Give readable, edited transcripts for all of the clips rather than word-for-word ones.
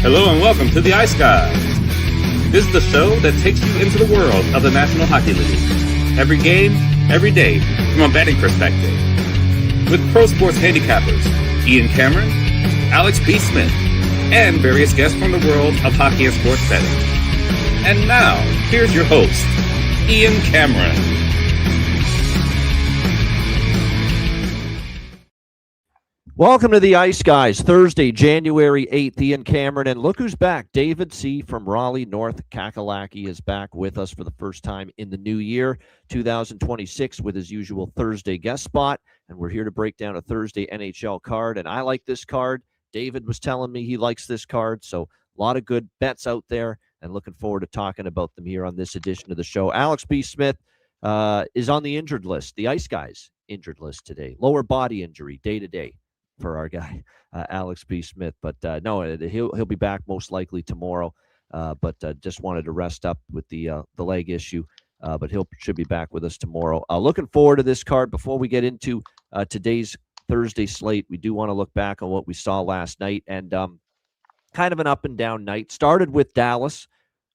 Hello and welcome to the Ice Guys. This is the show that takes you into the world of the National Hockey League. Every game, every day, from a betting perspective. With pro sports handicappers, Ian Cameron, Alex B. Smith, and various guests from the world of hockey and sports betting. And now, here's your host, Ian Cameron. Welcome to the Ice Guys, Thursday, January 8th. Ian Cameron, and look who's back. David C. from Raleigh, North Kakalaki is back with us for the first time in the new year, 2026, with his usual Thursday guest spot. And we're here to break down a Thursday NHL card. And I like this card. David was telling me he likes this card. So a lot of good bets out there, and looking forward to talking about them here on this edition of the show. Alex B. Smith is on the injured list, the Ice Guys injured list today. Lower body injury, day to day, for our guy, Alex B. Smith. But no, he'll be back most likely tomorrow. But just wanted to rest up with the leg issue. But should be back with us tomorrow. Looking forward to this card. Before we get into today's Thursday slate, we do want to look back on what we saw last night. And kind of an up and down night. Started with Dallas.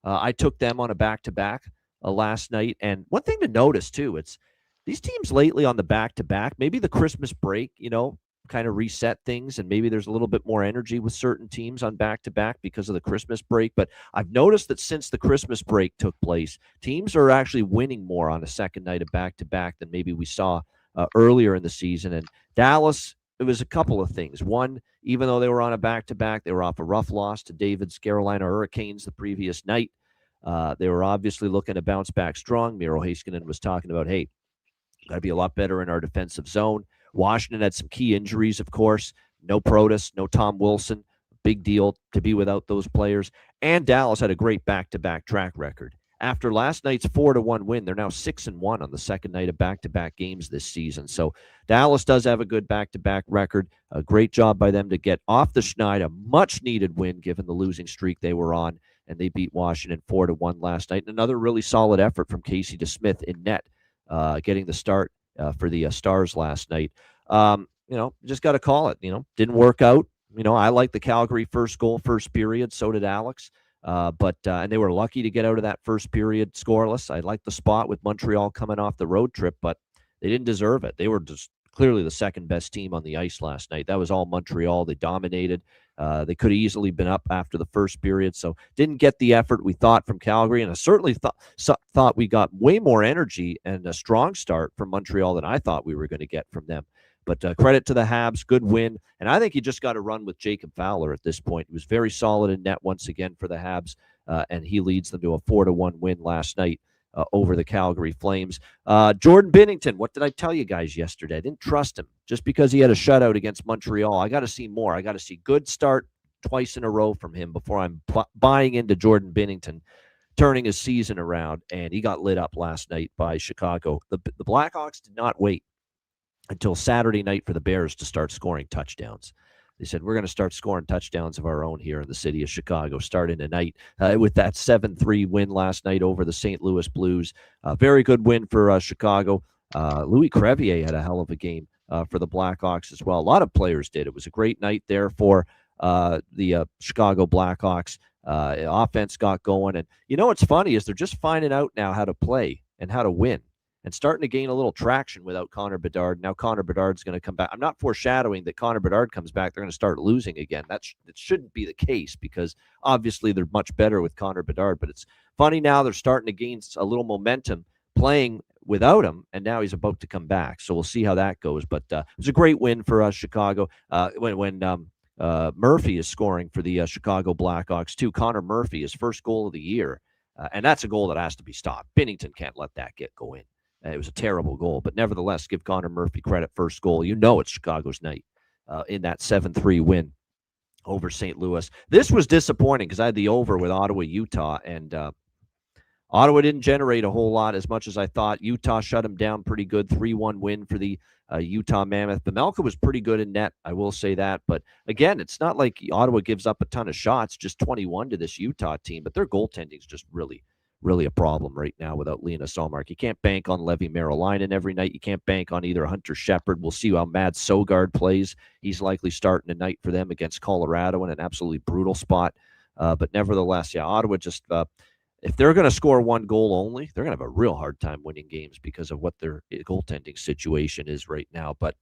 I took them on a back-to-back last night. And one thing to notice, too, it's these teams lately on the back-to-back, maybe the Christmas break, kind of reset things, and maybe there's a little bit more energy with certain teams on back-to-back because of the Christmas break. But I've noticed that since the Christmas break took place, teams are actually winning more on a second night of back-to-back than maybe we saw earlier in the season. And Dallas, it was a couple of things. One, even though they were on a back-to-back, they were off a rough loss to David's Carolina Hurricanes the previous night. They were obviously looking to bounce back strong. Miro Heiskanen was talking about, hey, got to be a lot better in our defensive zone. Washington had some key injuries, of course. No Protas, no Tom Wilson. Big deal to be without those players. And Dallas had a great back-to-back track record. After last night's 4-1 win, they're now 6-1 on the second night of back-to-back games this season. So Dallas does have a good back-to-back record. A great job by them to get off the schneid, a much-needed win given the losing streak they were on, and they beat Washington 4-1 last night. And another really solid effort from Casey DeSmith in net, getting the start for the Stars last night. Just got to call it. Didn't work out. I like the Calgary first goal, first period. So did Alex. But they were lucky to get out of that first period scoreless. I like the spot with Montreal coming off the road trip, but they didn't deserve it. They were just clearly the second best team on the ice last night. That was all Montreal. They dominated. They could have easily been up after the first period, so didn't get the effort we thought from Calgary. And I certainly thought we got way more energy and a strong start from Montreal than I thought we were going to get from them. But credit to the Habs, good win. And I think you just got to run with Jacob Fowler at this point. He was very solid in net once again for the Habs, and he leads them to a 4-1 win last night over the Calgary Flames. Jordan Binnington, what did I tell you guys yesterday? I didn't trust him just because he had a shutout against Montreal. I got to see more. I got to see good start twice in a row from him before I'm buying into Jordan Binnington turning his season around, and he got lit up last night by Chicago. The Blackhawks did not wait until Saturday night for the Bears to start scoring touchdowns. They said, we're going to start scoring touchdowns of our own here in the city of Chicago, starting tonight with that 7-3 win last night over the St. Louis Blues. Very good win for Chicago. Louis Crevier had a hell of a game for the Blackhawks as well. A lot of players did. It was a great night there for the Chicago Blackhawks. Offense got going. And what's funny is they're just finding out now how to play and how to win, and starting to gain a little traction without Connor Bedard. Now Connor Bedard's going to come back. I'm not foreshadowing that Connor Bedard comes back, they're going to start losing again. It shouldn't be the case, because obviously they're much better with Connor Bedard. But it's funny now they're starting to gain a little momentum playing without him, and now he's about to come back. So we'll see how that goes. But it was a great win for Chicago. When Murphy is scoring for the Chicago Blackhawks too. Connor Murphy, his first goal of the year. And that's a goal that has to be stopped. Binnington can't let that go in. It was a terrible goal, but nevertheless, give Connor Murphy credit. First goal. It's Chicago's night in that 7-3 win over St. Louis. This was disappointing because I had the over with Ottawa, Utah, and Ottawa didn't generate a whole lot as much as I thought. Utah shut them down pretty good. 3-1 win for the Utah Mammoth. Pamelka was pretty good in net, I will say that. But again, it's not like Ottawa gives up a ton of shots, just 21 to this Utah team, but their goaltending is just really a problem right now without Linus Ullmark. You can't bank on Levi Merrilainen every night. You can't bank on either Hunter Shepard. We'll see how Mads Sogard plays. He's likely starting tonight for them against Colorado in an absolutely brutal spot. But nevertheless, yeah, Ottawa just if they're going to score one goal only, they're going to have a real hard time winning games because of what their goaltending situation is right now. But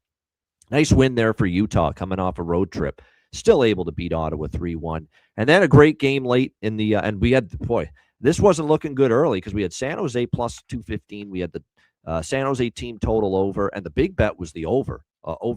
nice win there for Utah coming off a road trip. Still able to beat Ottawa 3-1. And then a great game late in the and we had, boy, this wasn't looking good early because we had San Jose plus 215. We had the San Jose team total over, and the big bet was the over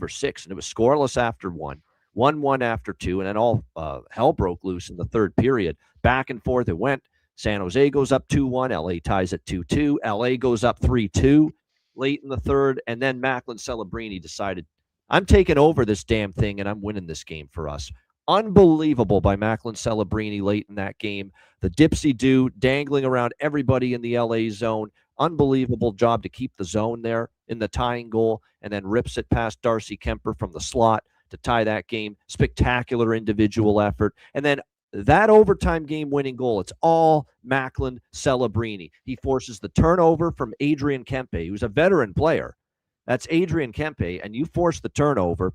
6, and it was scoreless after 1-1 after 2, and then all hell broke loose in the third period. Back and forth it went. San Jose goes up 2-1. LA ties at 2-2. LA goes up 3-2 late in the third, and then Macklin Celebrini decided, I'm taking over this damn thing, and I'm winning this game for us. Unbelievable by Macklin Celebrini late in that game. The dipsy-do dangling around everybody in the LA zone. Unbelievable job to keep the zone there in the tying goal, and then rips it past Darcy Kemper from the slot to tie that game. Spectacular individual effort. And then that overtime game-winning goal, it's all Macklin Celebrini. He forces the turnover from Adrian Kempe, who's a veteran player. That's Adrian Kempe, and you force the turnover,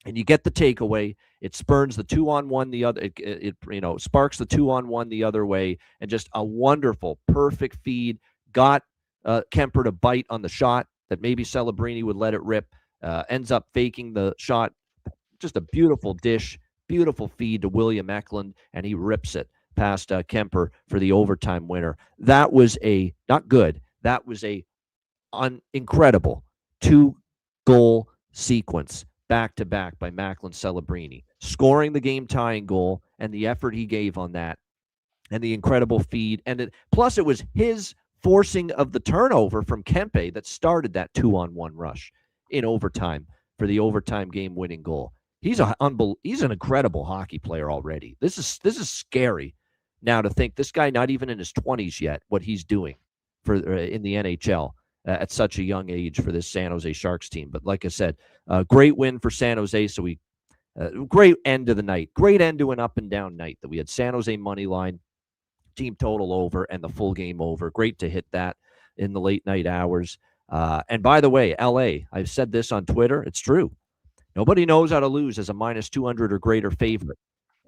and you get the takeaway. It spurns the 2-on-1 the other. It sparks the 2-on-1 the other way, and just a wonderful, perfect feed. Got Kemper to bite on the shot that maybe Celebrini would let it rip. Ends up faking the shot. Just a beautiful dish, beautiful feed to William Eklund, and he rips it past Kemper for the overtime winner. That was not good. That was incredible 2-goal sequence back-to-back by Macklin Celebrini, scoring the game-tying goal and the effort he gave on that, and the incredible feed. And plus it was his forcing of the turnover from Kempe that started that 2-on-1 rush in overtime for the overtime game-winning goal. He's an incredible hockey player already. This is scary now to think this guy not even in his 20s yet, what he's doing in the NHL. At such a young age for this San Jose Sharks team. But like I said, great win for San Jose. So great end of the night. Great end to an up and down night that we had San Jose money line, team total over, and the full game over. Great to hit that in the late night hours. And by the way, LA, I've said this on Twitter. It's true. Nobody knows how to lose as a minus 200 or greater favorite.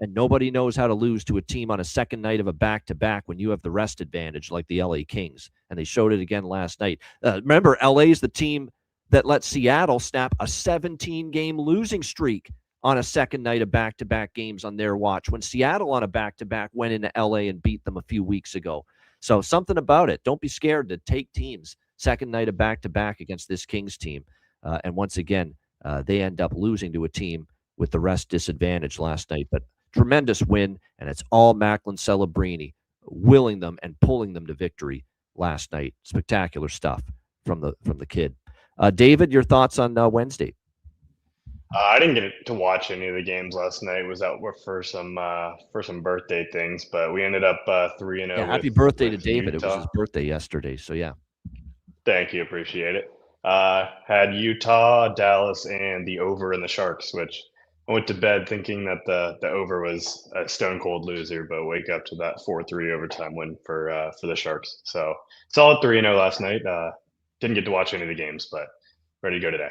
And nobody knows how to lose to a team on a second night of a back-to-back when you have the rest advantage like the LA Kings. And they showed it again last night. Remember, LA is the team that let Seattle snap a 17-game losing streak on a second night of back-to-back games on their watch when Seattle on a back-to-back went into LA and beat them a few weeks ago. So something about it. Don't be scared to take teams second night of back-to-back against this Kings team. And once again, they end up losing to a team with the rest disadvantage last night. But tremendous win, and it's all Macklin Celebrini willing them and pulling them to victory last night. Spectacular stuff from the kid. David, your thoughts on Wednesday? I didn't get to watch any of the games last night. Was out for some birthday things, but we ended up 3-0. Yeah, happy birthday to David. Utah. It was his birthday yesterday, so yeah. Thank you, appreciate it. Had Utah, Dallas, and the over in the Sharks, which I went to bed thinking that the over was a stone cold loser, but wake up to that 4-3 overtime win for the Sharks. So solid 3-0 last night. Didn't get to watch any of the games, but ready to go today.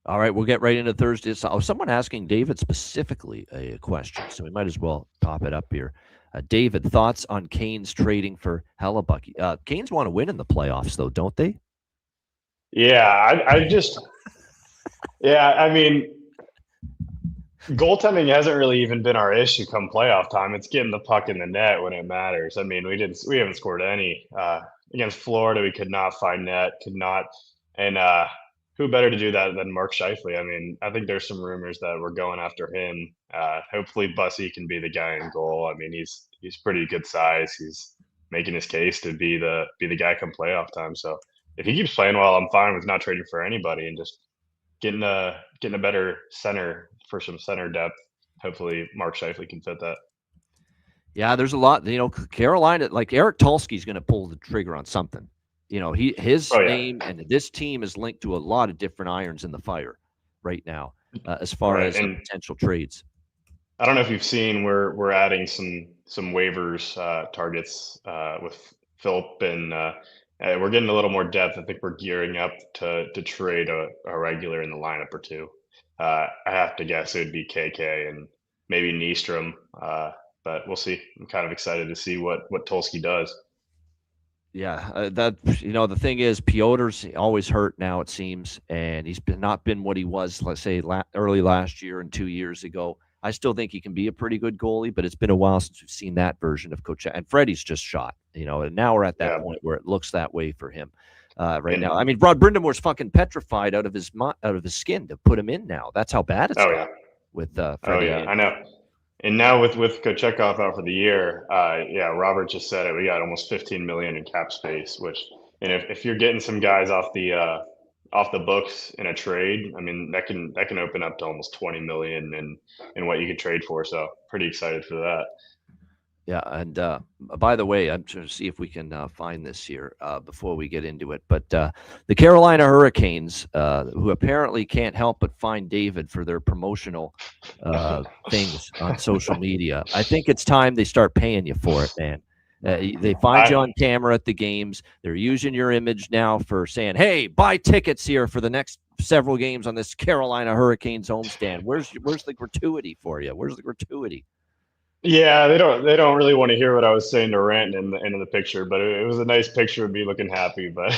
All right, we'll get right into Thursday. So, someone asking David specifically a question, so we might as well pop it up here. David, thoughts on Canes trading for Hellebuck? Canes want to win in the playoffs, though, don't they? Yeah, I mean, goaltending hasn't really even been our issue come playoff time. It's getting the puck in the net when it matters. I mean, we haven't scored any against Florida. We could not find net, and who better to do that than Mark Scheifele? I mean, I think there's some rumors that we're going after him. Hopefully, Bussy can be the guy in goal. I mean, he's pretty good size. He's making his case to be the guy come playoff time. So if he keeps playing well, I'm fine with not trading for anybody and just getting a better center for some center depth. Hopefully, Mark Scheifele can fit that. Yeah, there's a lot. Carolina, like Eric Tulski's going to pull the trigger on something. His name and this team is linked to a lot of different irons in the fire right now, as far as potential trades. I don't know if you've seen we're adding some waivers targets with Philip, and we're getting a little more depth. I think we're gearing up to trade a regular in the lineup or two. I have to guess it would be KK and maybe Nystrom, but but we'll see. I'm kind of excited to see what Tulsky does. Yeah, the thing is, Piotr's always hurt now, it seems, and he's not been what he was, let's say, early last year and 2 years ago. I still think he can be a pretty good goalie, but it's been a while since we've seen that version of Coach. And Freddie's just shot, and now we're at that point where it looks that way for him now. I mean, Rod Brindamore's fucking petrified out of his skin to put him in now. That's how bad it's with Freddie. Oh yeah, I know. And now with Kochetkov out for the year, Robert just said it. We got almost $15 million in cap space, which, and if you're getting some guys off the books in a trade, I mean that can open up to almost $20 million in what you could trade for. So pretty excited for that. Yeah, and by the way, I'm trying to see if we can find this here before we get into it. But the Carolina Hurricanes, who apparently can't help but find David for their promotional things on social media, I think it's time they start paying you for it, man. They find you on camera at the games. They're using your image now for saying, "Hey, buy tickets here for the next several games on this Carolina Hurricanes homestand." Where's the gratuity for you? Where's the gratuity? Yeah, they don't really want to hear what I was saying to Rant in the picture, but it was a nice picture of me looking happy. But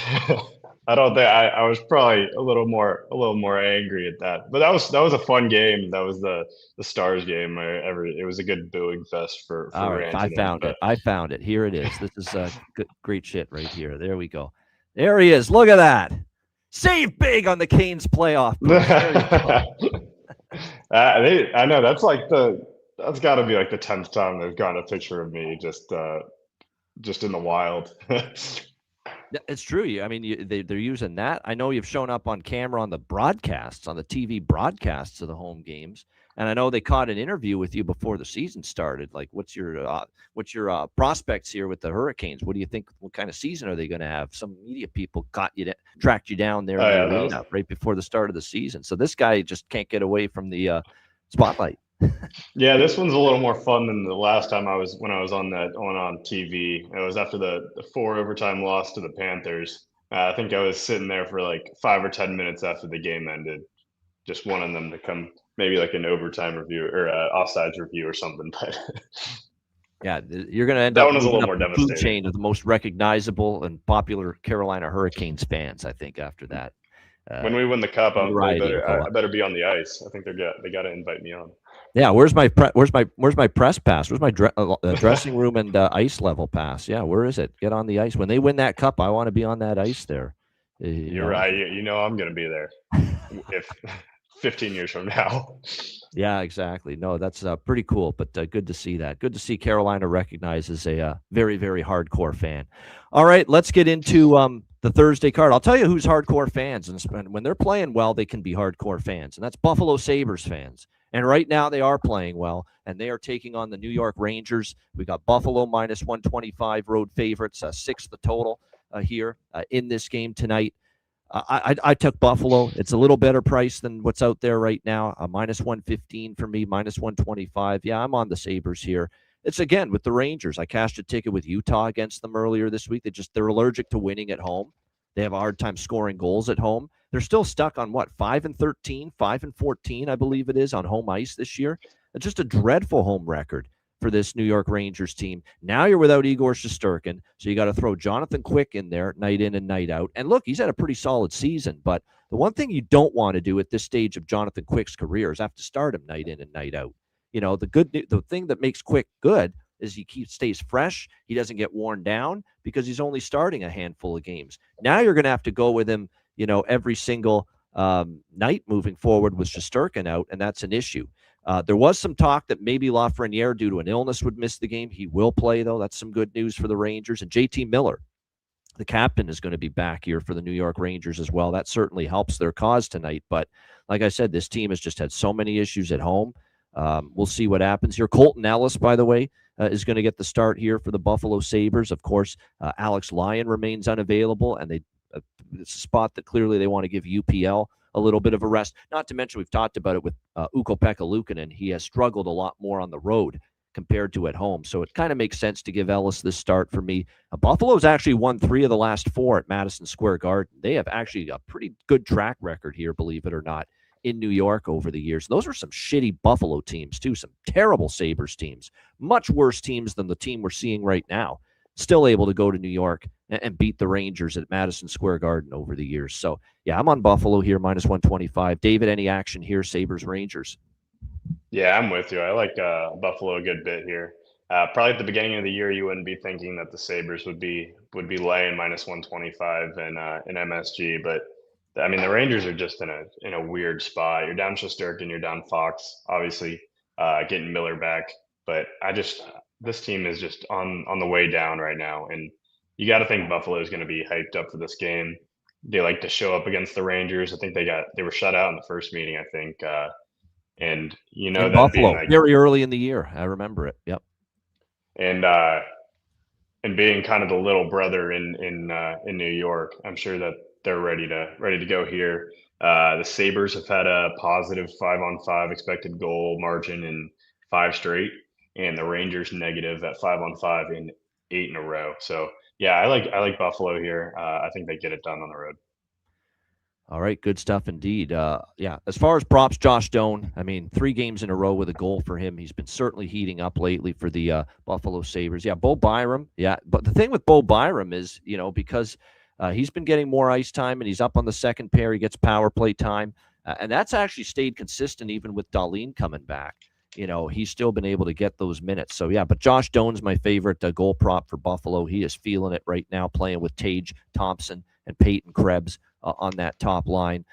I don't think I was probably a little more angry at that. But that was a fun game. That was the Stars game. It was a good booing fest for all right, Rant. I found it. Here it is. This is great shit right here. There we go. There he is. Look at that. Save big on the Canes playoff. I know that's got to be like the 10th time they've gotten a picture of me just in the wild. It's true. I mean, they're using that. I know you've shown up on camera on the broadcasts, on the TV broadcasts of the home games, and I know they caught an interview with you before the season started. Like, what's your prospects here with the Hurricanes? What do you think? What kind of season are they going to have? Some media people tracked you down there in the arena right before the start of the season. So this guy just can't get away from the spotlight. Yeah, this one's a little more fun than the last time when I was on TV. It was after the 4 overtime loss to the Panthers. I think I was sitting there for like 5 or 10 minutes after the game ended, just wanting them to come, maybe like an overtime review or offsides review or something. But yeah, you're going to end up a little more the food chain of the most recognizable and popular Carolina Hurricanes fans, I think, after that. When we win the cup, I better be on the ice. I think they got to invite me on. Yeah, where's my press pass? Where's my dressing room and ice level pass? Yeah, where is it? Get on the ice. When they win that cup, I want to be on that ice there. You're right. I'm going to be there if 15 years from now. Yeah, exactly. No, that's pretty cool, but good to see that. Good to see Carolina recognized as a very, very hardcore fan. All right, let's get into the Thursday card. I'll tell you who's hardcore fans, and when they're playing well, they can be hardcore fans, and that's Buffalo Sabres fans. And right now they are playing well, and they are taking on the New York Rangers. We got Buffalo minus 125 road favorites, 6 the total here in this game tonight. I took Buffalo. It's a little better price than what's out there right now. Minus 115 for me, minus 125. Yeah, I'm on the Sabres here. It's again with the Rangers. I cashed a ticket with Utah against them earlier this week. They're allergic to winning at home. They have a hard time scoring goals at home. They're still stuck on 5-13, 5-14, I believe it is, on home ice this year. It's just a dreadful home record for this New York Rangers team. Now you're without Igor Shesterkin, so you got to throw Jonathan Quick in there night in and night out. And look, he's had a pretty solid season, but the one thing you don't want to do at this stage of Jonathan Quick's career is have to start him night in and night out. The thing that makes Quick good is he stays fresh. He doesn't get worn down because he's only starting a handful of games. Now you're going to have to go with him, every single night moving forward with Shesterkin out, and that's an issue. There was some talk that maybe Lafreniere, due to an illness, would miss the game. He will play, though. That's some good news for the Rangers. And JT Miller, the captain, is going to be back here for the New York Rangers as well. That certainly helps their cause tonight. But like I said, this team has just had so many issues at home. We'll see what happens here. Colton Ellis, by the way, is going to get the start here for the Buffalo Sabres. Of course, Alex Lyon remains unavailable, and it's a spot that clearly they want to give UPL a little bit of a rest. Not to mention, we've talked about it with Ukko-Pekka Luukkonen. He has struggled a lot more on the road compared to at home. So it kind of makes sense to give Ellis this start for me. Buffalo's actually won 3 of the last 4 at Madison Square Garden. They have actually a pretty good track record here, believe it or not, in New York over the years. Those were some shitty Buffalo teams too, some terrible Sabres teams, much worse teams than the team we're seeing right now. Still able to go to New York and beat the Rangers at Madison Square Garden over the years. So, yeah, I'm on Buffalo here, minus 125. David, any action here, Sabres, Rangers? Yeah, I'm with you. I like Buffalo a good bit here. Probably at the beginning of the year, you wouldn't be thinking that the Sabres would be laying minus 125 in MSG, but I mean the Rangers are just in a weird spot. You're down Shesterkin, you're down Fox, obviously getting Miller back, but this team is just on the way down right now, and you got to think Buffalo is going to be hyped up for this game. They like to show up against the Rangers. I think they were shut out in the first meeting, I think. And you know in that Buffalo, being like very early in the year. I remember it. Yep. and being kind of the little brother in New York, I'm sure that they're ready to go here. The Sabres have had a positive 5-on-5 expected goal margin in 5 straight, and the Rangers negative at 5-on-5 in 8 in a row. So yeah, I like Buffalo here. I think they get it done on the road. All right, good stuff indeed. Yeah, as far as props, Josh Doan, I mean, 3 games in a row with a goal for him. He's been certainly heating up lately for the Buffalo Sabres. Yeah, Bo Byram, yeah. But the thing with Bo Byram is, because he's been getting more ice time and he's up on the second pair, he gets power play time. And that's actually stayed consistent even with Dahlin coming back. He's still been able to get those minutes. So, yeah, but Josh Doan's my favorite goal prop for Buffalo. He is feeling it right now, playing with Tage Thompson and Peyton Krebs on that top line.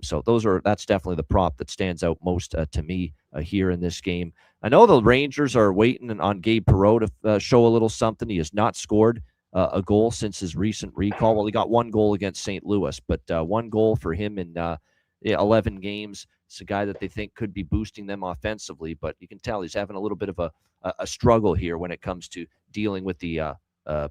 So that's definitely the prop that stands out most to me here in this game. I know the Rangers are waiting on Gabe Perreault to show a little something. He has not scored a goal since his recent recall. Well, he got 1 goal against St. Louis, but 1 goal for him in 11 games. It's a guy that they think could be boosting them offensively, but you can tell he's having a little bit of a struggle here when it comes to dealing with the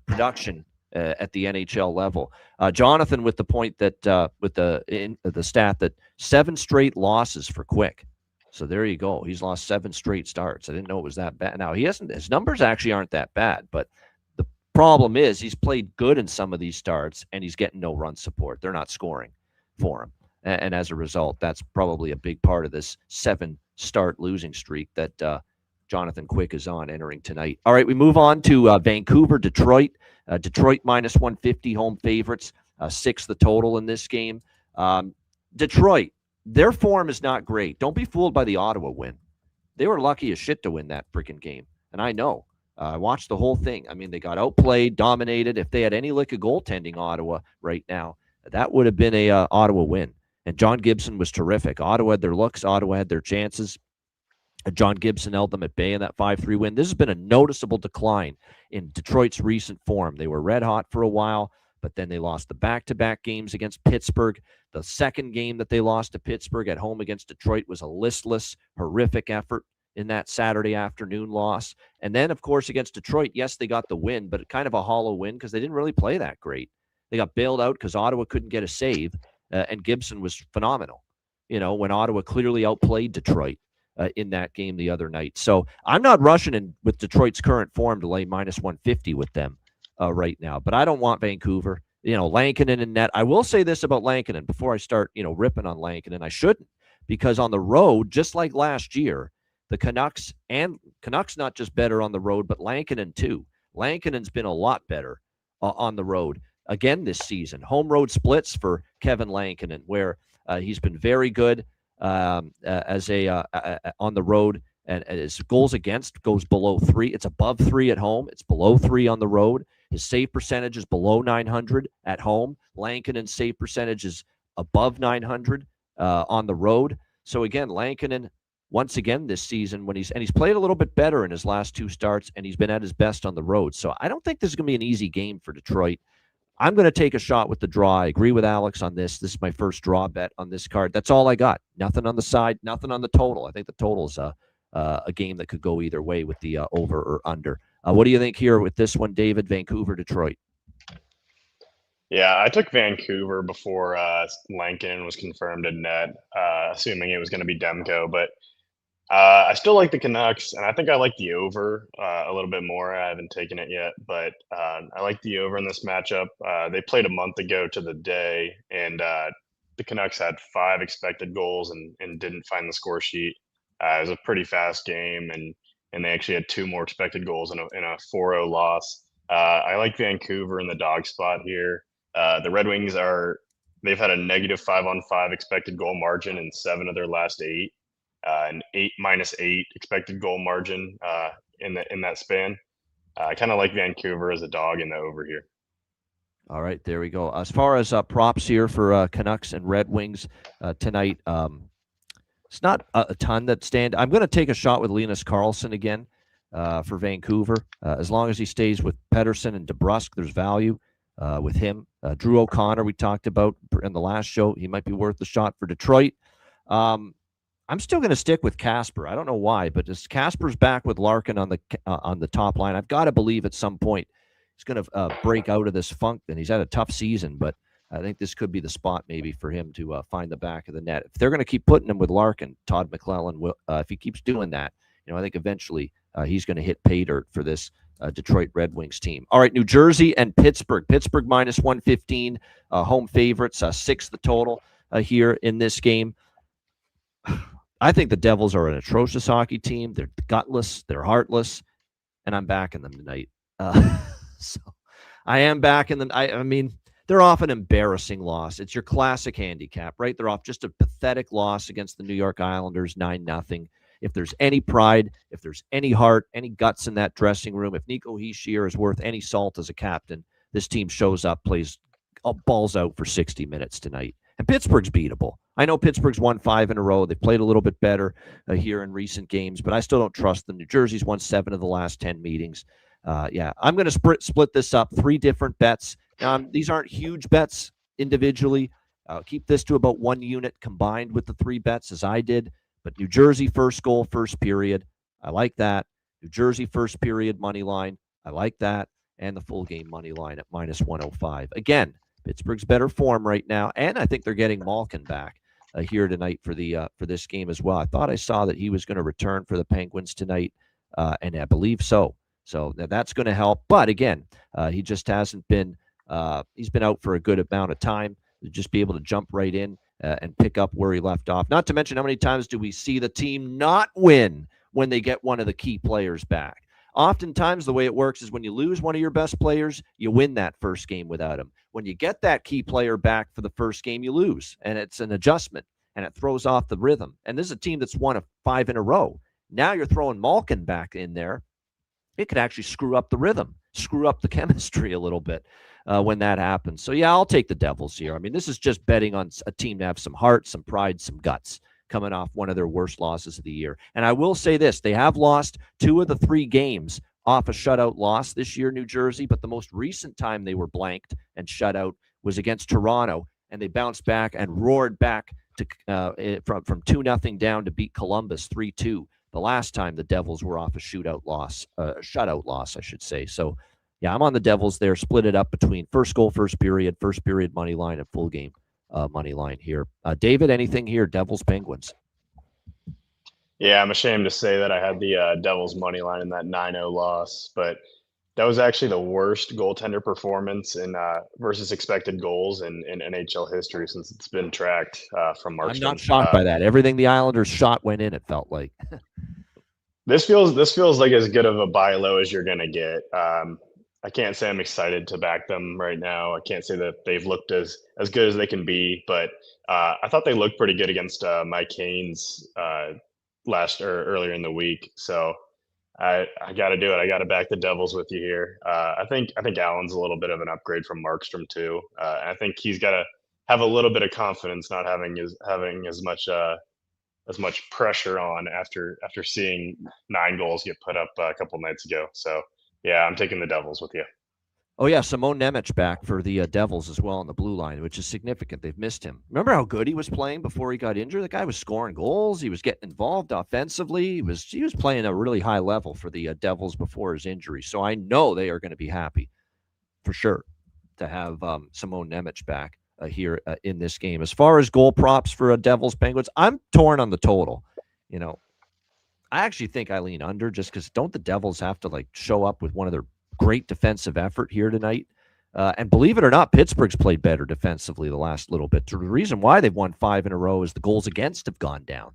production at the NHL level. Jonathan with the point that with the stat that 7 straight losses for Quick. So there you go. He's lost 7 straight starts. I didn't know it was that bad. Now his numbers actually aren't that bad, but the problem is he's played good in some of these starts and he's getting no run support. They're not scoring for him. And as a result, that's probably a big part of this 7-start losing streak that Jonathan Quick is on entering tonight. All right, we move on to Vancouver, Detroit. Detroit minus 150 home favorites, 6 the total in this game. Detroit, their form is not great. Don't be fooled by the Ottawa win. They were lucky as shit to win that freaking game. And I know. I watched the whole thing. I mean, they got outplayed, dominated. If they had any lick of goaltending, Ottawa right now, that would have been a Ottawa win. And John Gibson was terrific. Ottawa had their looks. Ottawa had their chances. John Gibson held them at bay in that 5-3 win. This has been a noticeable decline in Detroit's recent form. They were red hot for a while, but then they lost the back-to-back games against Pittsburgh. The second game that they lost to Pittsburgh at home against Detroit was a listless, horrific effort in that Saturday afternoon loss. And then, of course, against Detroit, yes, they got the win, but kind of a hollow win because they didn't really play that great. They got bailed out because Ottawa couldn't get a save, and Gibson was phenomenal, when Ottawa clearly outplayed Detroit in that game the other night. So I'm not rushing in with Detroit's current form to lay minus 150 with them right now, but I don't want Vancouver. Lankinen and net. I will say this about Lankinen before I start, ripping on Lankinen. I shouldn't, because on the road, just like last year, the Canucks not just better on the road, but Lankinen too. Lankinen's been a lot better on the road again this season. Home road splits for Kevin Lankinen, where he's been very good as on the road, and his goals against goes below 3. It's above 3 at home. It's below 3 on the road. His save percentage is below 900 at home. Lankinen's save percentage is above 900 on the road. So again, Lankinen once again this season he's played a little bit better in his last 2 starts, and he's been at his best on the road. So I don't think this is going to be an easy game for Detroit. I'm going to take a shot with the draw. I agree with Alex on this. This is my first draw bet on this card. That's all I got. Nothing on the side, nothing on the total. I think the total is a game that could go either way with the over or under. What do you think here with this one, David? Vancouver, Detroit. Yeah, I took Vancouver before Lankinen was confirmed in net, assuming it was going to be Demko. But I still like the Canucks, and I think I like the over a little bit more. I haven't taken it yet, but I like the over in this matchup. They played a month ago to the day, and the Canucks had 5 expected goals and didn't find the score sheet. It was a pretty fast game, and they actually had 2 more expected goals in a 4-0 loss. I like Vancouver in the dog spot here. The Red Wings they've had a negative 5-on-5 expected goal margin in 7 of their last 8, an -8 expected goal margin in that span. I kind of like Vancouver as a dog in the over here. All right, there we go. As far as props here for Canucks and Red Wings tonight, it's not a ton that stand. I'm going to take a shot with Linus Karlsson again for Vancouver. As long as he stays with Pettersson and DeBrusk, there's value with him. Drew O'Connor, we talked about in the last show. He might be worth the shot for Detroit. I'm still going to stick with Casper. I don't know why, but as Casper's back with Larkin on the top line, I've got to believe at some point he's going to break out of this funk. And he's had a tough season, but I think this could be the spot maybe for him to find the back of the net. If they're going to keep putting him with Larkin, Todd McClellan will. If he keeps doing that, I think eventually he's going to hit pay dirt for this Detroit Red Wings team. All right, New Jersey and Pittsburgh. Pittsburgh -115, home favorites, 6 the total here in this game. I think the Devils are an atrocious hockey team. They're gutless, they're heartless, and I'm backing them tonight. So I am backing them. I mean, they're off an embarrassing loss. It's your classic handicap, right? They're off just a pathetic loss against the New York Islanders, 9-0. If there's any pride, if there's any heart, any guts in that dressing room, if Nico Hischier is worth any salt as a captain, this team shows up, plays balls out for 60 minutes tonight. And Pittsburgh's beatable. I know Pittsburgh's won 5 in a row. They've played a little bit better here in recent games, but I still don't trust them. New Jersey's won 7 of the last 10 meetings. I'm going to split this up, 3 different bets. These aren't huge bets individually. Keep this to about 1 unit combined with the 3 bets as I did. But New Jersey first goal, first period. I like that. New Jersey first period money line. I like that. And the full game money line at -105. Again, Pittsburgh's better form right now. And I think they're getting Malkin back here tonight for this game as well. I thought I saw that he was going to return for the Penguins tonight. And I believe so. So that's going to help. But again, he just hasn't been he's been out for a good amount of time to just be able to jump right in and pick up where he left off. Not to mention how many times do we see the team not win when they get one of the key players back. Oftentimes, the way it works is when you lose one of your best players, you win that first game without him. When you get that key player back for the first game, you lose. And it's an adjustment, and it throws off the rhythm. And this is a team that's won 5 in a row. Now you're throwing Malkin back in there. It could actually screw up the rhythm, screw up the chemistry a little bit when that happens. So, yeah, I'll take the Devils here. I mean, this is just betting on a team to have some heart, some pride, some guts coming off one of their worst losses of the year. And I will say this, they have lost 2 of the 3 games off a shutout loss this year, New Jersey, but the most recent time they were blanked and shut out was against Toronto, and they bounced back and roared back to from 2-0 down to beat Columbus 3-2. The last time the Devils were off a shutout loss, I should say. So, yeah, I'm on the Devils there. Split it up between first goal, first period money line, and full game money line here. David, anything here? Devils, Penguins. Yeah, I'm ashamed to say that I had the Devils money line in that 9-0 loss, but that was actually the worst goaltender performance in versus expected goals in NHL history since it's been tracked from Markstrom. I'm not shocked by that. Everything the Islanders shot went in, it felt like. This feels like as good of a buy low as you're going to get. I can't say I'm excited to back them right now. I can't say that they've looked as good as they can be, but I thought they looked pretty good against Mike Haynes earlier in the week. So I got to do it. I got to back the Devils with you here. I think Allen's a little bit of an upgrade from Markstrom too. And I think he's got to have a little bit of confidence, not having as much pressure on after seeing 9 goals get put up a couple nights ago. So yeah, I'm taking the Devils with you. Oh, yeah, Simone Nemec back for the Devils as well on the blue line, which is significant. They've missed him. Remember how good he was playing before he got injured? The guy was scoring goals. He was getting involved offensively. He was playing a really high level for the Devils before his injury. So I know they are going to be happy for sure to have Simone Nemec back here in this game. As far as goal props for Devils Penguins, I'm torn on the total. I actually think I lean under just because don't the Devils have to show up with one of their great defensive effort here tonight And believe it or not, Pittsburgh's played better defensively the last little bit. The reason why they've won 5 in a row is the goals against have gone down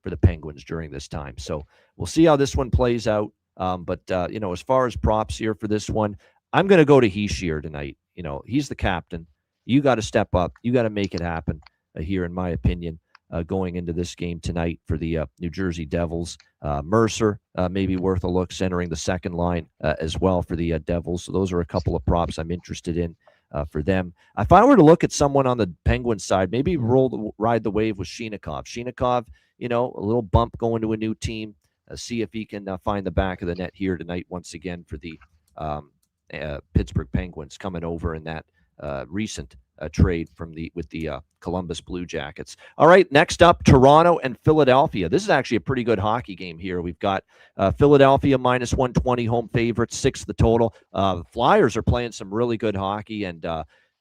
for the Penguins during this time. So we'll see how this one plays out. But as far as props here for this one, I'm going to go to Hischier tonight. He's the captain. You got to step up. You got to make it happen here, in my opinion, going into this game tonight for the New Jersey Devils. Mercer may be worth a look, centering the second line as well for the Devils. So those are a couple of props I'm interested in for them. If I were to look at someone on the Penguins side, maybe ride the wave with Shinikov. Shinikov, a little bump going to a new team. See if he can find the back of the net here tonight once again for the Pittsburgh Penguins, coming over in that recent trade with the Columbus Blue Jackets. All right, next up, Toronto and Philadelphia. This is actually a pretty good hockey game here. We've got Philadelphia minus 120 home favorites, 6 the total. The Flyers are playing some really good hockey, and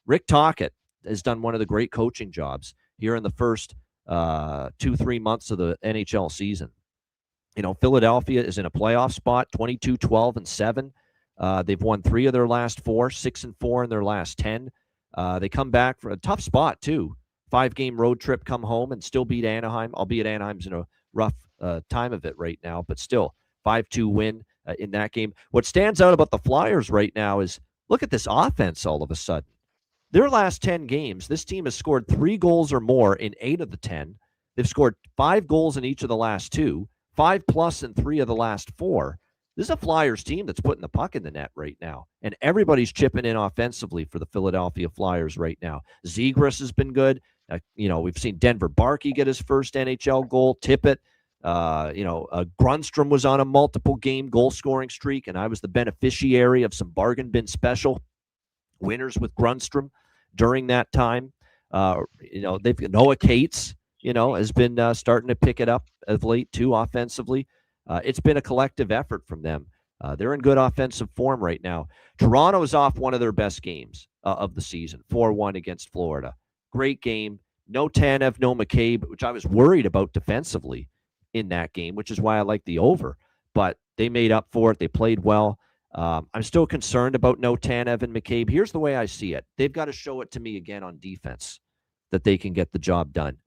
Rick Tocchet has done one of the great coaching jobs here in the first 2-3 months of the NHL season. Philadelphia is in a playoff spot, 22-12-7. They've won 3 of their last 4, 6-4 in their last 10. They come back for a tough spot, too. 5-game road trip, come home and still beat Anaheim, albeit Anaheim's in a rough time of it right now, but still 5-2 win in that game. What stands out about the Flyers right now is look at this offense all of a sudden. Their last 10 games, this team has scored 3 goals or more in 8 of the 10. They've scored 5 goals in each of the last 2, 5+ in 3 of the last 4. This is a Flyers team that's putting the puck in the net right now, and everybody's chipping in offensively for the Philadelphia Flyers right now. Zegras has been good. We've seen Denver Barkey get his first NHL goal. Tippett, Grundstrom was on a multiple-game goal-scoring streak, and I was the beneficiary of some bargain bin special winners with Grundstrom during that time. They've got Noah Cates, has been starting to pick it up of late too offensively. It's been a collective effort from them. They're in good offensive form right now. Toronto is off one of their best games of the season, 4-1 against Florida. Great game. No Tanev, no McCabe, which I was worried about defensively in that game, which is why I like the over. But they made up for it. They played well. I'm still concerned about no Tanev and McCabe. Here's the way I see it. They've got to show it to me again on defense that they can get the job done.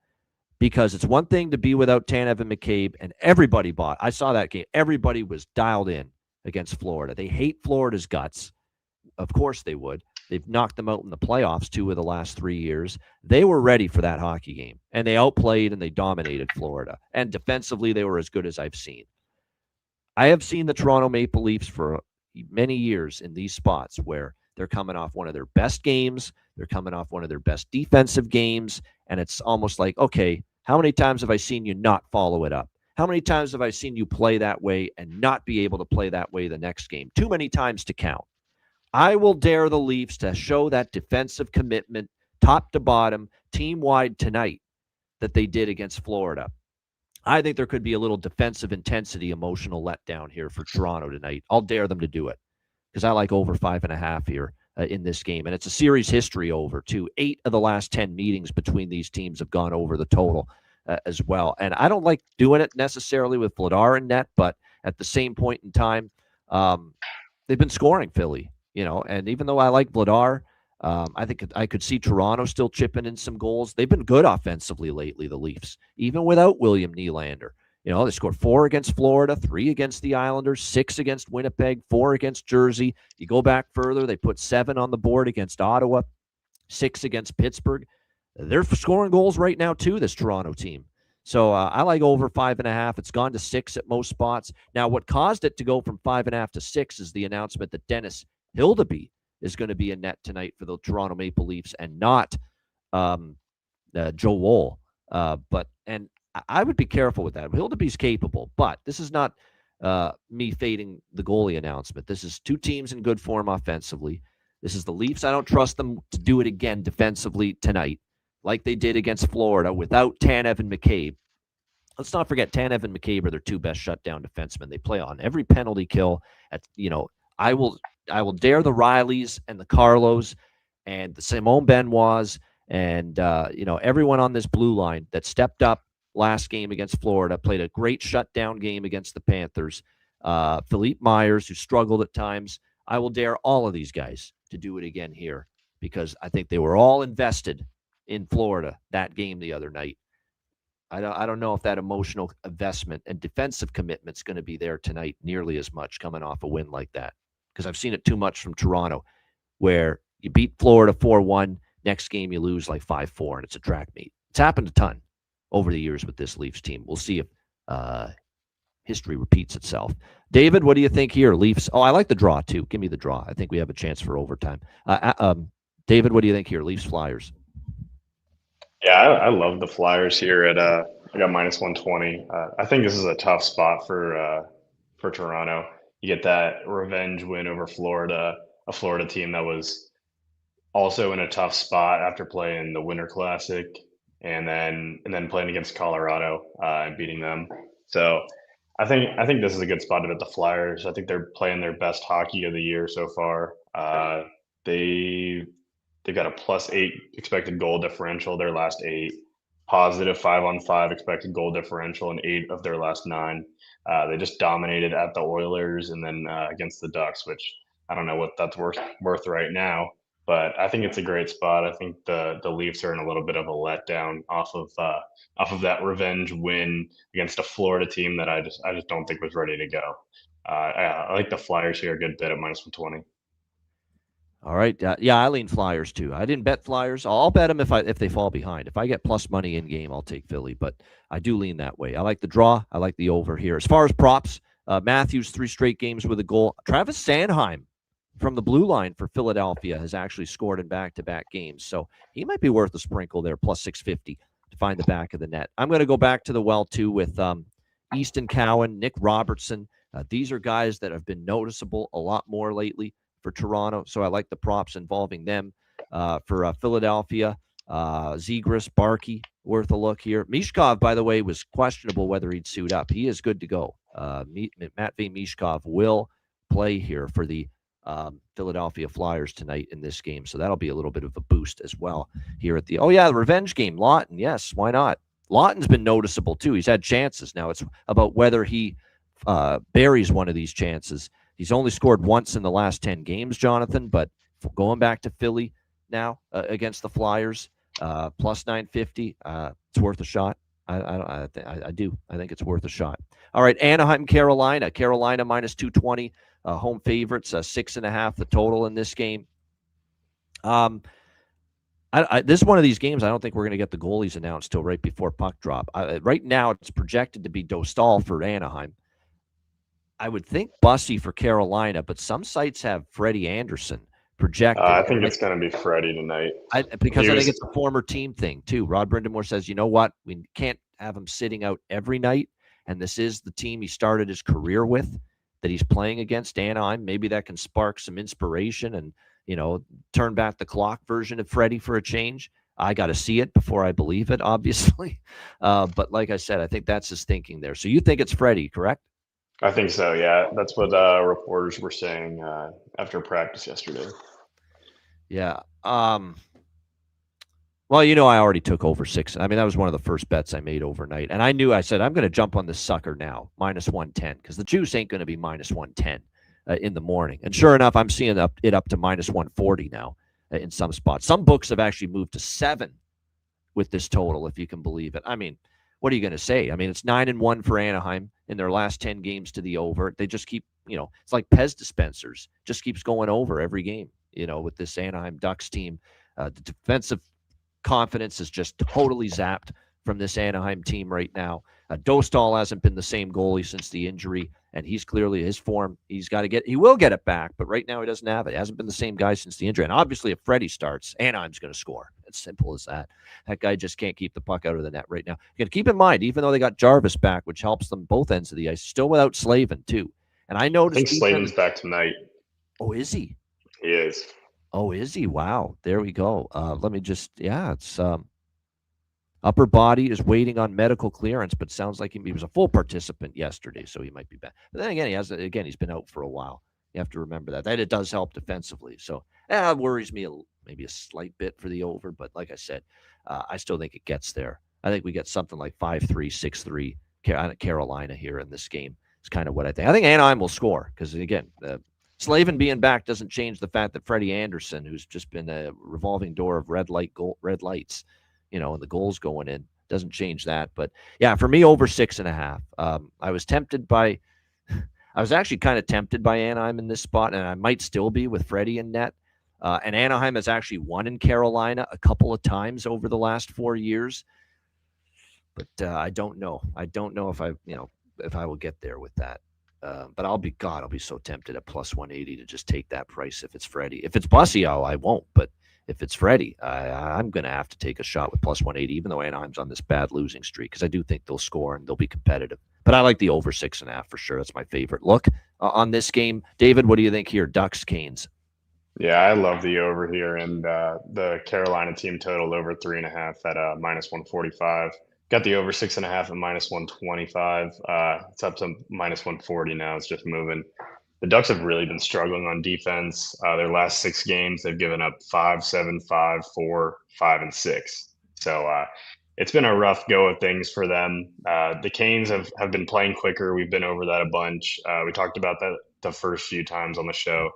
Because it's one thing to be without Tanev and McCabe, and everybody bought. I saw that game. Everybody was dialed in against Florida. They hate Florida's guts. Of course they would. They've knocked them out in the playoffs 2 of the last 3 years. They were ready for that hockey game, and they outplayed and they dominated Florida. And defensively, they were as good as I've seen. I have seen the Toronto Maple Leafs for many years in these spots where they're coming off one of their best games. They're coming off one of their best defensive games, and it's almost like, okay, how many times have I seen you not follow it up? How many times have I seen you play that way and not be able to play that way the next game? Too many times to count. I will dare the Leafs to show that defensive commitment, top to bottom, team-wide tonight that they did against Florida. I think there could be a little defensive intensity, emotional letdown here for Toronto tonight. I'll dare them to do it because I like over 5.5 here in this game. And it's a series history over, too. 8 of the last 10 meetings between these teams have gone over the total as well. And I don't like doing it necessarily with Vladar in net, but at the same point in time, they've been scoring Philly, and even though I like Vladar, I think I could see Toronto still chipping in some goals. They've been good offensively lately, the Leafs, even without William Nylander. They scored 4 against Florida, 3 against the Islanders, 6 against Winnipeg, 4 against Jersey. You go back further, they put 7 on the board against Ottawa, 6 against Pittsburgh. They're scoring goals right now, too, this Toronto team. So I like over 5.5. It's gone to 6 at most spots. Now, what caused it to go from 5.5 to 6 is the announcement that Dennis Hildeby is going to be in net tonight for the Toronto Maple Leafs and not Joe Woll. And I would be careful with that. Hildeby's capable, but this is not me fading the goalie announcement. This is 2 teams in good form offensively. This is the Leafs. I don't trust them to do it again defensively tonight like they did against Florida without Tanev and McCabe. Let's not forget Tanev and McCabe are their 2 best shutdown defensemen. They play on every penalty kill. I will dare the Rileys and the Carlos and the Simone Benoits and everyone on this blue line that stepped up last game against Florida, played a great shutdown game against the Panthers. Philippe Myers, who struggled at times I will dare all of these guys to do it again here because I think they were all invested in Florida that game the other night. I don't know if that emotional investment and defensive commitment is going to be there tonight nearly as much coming off a win like that, because I've seen it too much from Toronto, where you beat Florida 4-1, next game you lose like 5-4, and it's a track meet. It's happened a ton over the years with this Leafs team. We'll see if history repeats itself. David, what do you think here? Leafs. Oh, I like the draw too. Give me the draw. I think we have a chance for overtime. David, what do you think here? Leafs Flyers. Yeah, I love the Flyers here at I got -120. I think this is a tough spot for Toronto. You get that revenge win over Florida, a Florida team that was also in a tough spot after playing the Winter Classic and then playing against Colorado and beating them. So I think this is a good spot to bet the Flyers. I think they're playing their best hockey of the year so far. They've got a +8 expected goal differential their last 8, positive 5-on-5 expected goal differential in 8 of their last 9. They just dominated at the Oilers and then against the Ducks, which I don't know what that's worth right now. But I think it's a great spot. I think the Leafs are in a little bit of a letdown off of that revenge win against a Florida team that I just don't think was ready to go. I like the Flyers here a good bit at -120. All right. Yeah, I lean Flyers too. I didn't bet Flyers. I'll bet them if they fall behind. If I get plus money in game, I'll take Philly. But I do lean that way. I like the draw. I like the over here. As far as props, Matthews 3 straight games with a goal. Travis Sanheim from the blue line for Philadelphia has actually scored in back-to-back games. So he might be worth a sprinkle there, plus 650 to find the back of the net. I'm going to go back to the well too with Easton Cowan, Nick Robertson. These are guys that have been noticeable a lot more lately for Toronto, so I like the props involving them. For Philadelphia, Zegras, Barkey, worth a look here. Mishkov, by the way, was questionable whether he'd suit up. He is good to go. Matvei Mishkov will play here for the Philadelphia Flyers tonight in this game, so that'll be a little bit of a boost as well here at the revenge game. Lawton, yes, why not? Lawton's been noticeable too. He's had chances. Now it's about whether he buries one of these chances. He's only scored once in the last 10 games, Jonathan, but going back to Philly now against the Flyers, plus 950, it's worth a shot. I do. I think it's worth a shot. All right, Anaheim, Carolina. Carolina -220, home favorites, 6.5 the total in this game. This is one of these games I don't think we're going to get the goalies announced till right before puck drop. Right now, it's projected to be Dostal for Anaheim. I would think Bussy for Carolina, but some sites have Freddie Anderson projected. I think it's going to be Freddie tonight. Because I think it's a former team thing, too. Rod Brindamore says, you know what? We can't have him sitting out every night, and this is the team he started his career with that he's playing against, Anaheim. Maybe that can spark some inspiration and, turn back the clock version of Freddie for a change. I got to see it before I believe it, obviously. But like I said, I think that's his thinking there. So you think it's Freddie, correct? I think so, yeah. That's what reporters were saying after practice yesterday. Yeah. Well, I already took over 6. I mean, that was one of the first bets I made overnight. And I said, I'm going to jump on this sucker now, -110, because the juice ain't going to be -110 in the morning. And sure enough, I'm seeing it up to -140 now in some spots. Some books have actually moved to 7 with this total, if you can believe it. I mean, what are you going to say? I mean, it's 9-1 for Anaheim in their last 10 games to the over. They just keep, it's like Pez dispensers, just keeps going over every game, with this Anaheim Ducks team. The defensive confidence is just totally zapped from this Anaheim team right now. Dostal hasn't been the same goalie since the injury, and he's clearly his form. He will get it back, but right now he doesn't have it. He hasn't been the same guy since the injury. And obviously, if Freddie starts, Anaheim's going to score. It's simple as that. That guy just can't keep the puck out of the net right now. You got to keep in mind, even though they got Jarvis back, which helps them both ends of the ice, still without Slavin too. And I noticed. I think Slavin's back tonight. Oh, is he? He is. Oh, is he? Wow. There we go. Let me just. Yeah, it's. Upper body is waiting on medical clearance, but sounds like he was a full participant yesterday, so he might be back. But then again, he's been out for a while. You have to remember that. It does help defensively. So it worries me maybe a slight bit for the over, but like I said, I still think it gets there. I think we get something like 5-3, 6-3 Carolina here in this game. It's kind of what I think. I think Anaheim will score because, again, Slavin being back doesn't change the fact that Freddie Anderson, who's just been a revolving door of red lights, and the goals going in, doesn't change that. But yeah, for me, over 6.5. I was actually kind of tempted by Anaheim in this spot, and I might still be with Freddie in net. And Anaheim has actually won in Carolina a couple of times over the last 4 years. But I don't know. I don't know if I will get there with that. But I'll be so tempted at plus 180 to just take that price if it's Freddie. If it's Bussy, I won't. But if it's Freddie, I'm going to have to take a shot with plus 180, even though Anaheim's on this bad losing streak, because I do think they'll score and they'll be competitive. But I like the over 6.5 for sure. That's my favorite look on this game. David, what do you think here? Ducks, Canes. Yeah, I love the over here, and the Carolina team total over 3.5 at minus 145. Got the over 6.5 at minus 125. It's up to minus 140 now. It's just moving. The Ducks have really been struggling on defense. Their last 6 games, they've given up 5, 7, 5, 4, 5, and 6. So it's been a rough go of things for them. The Canes have been playing quicker. We've been over that a bunch. We talked about that the first few times on the show.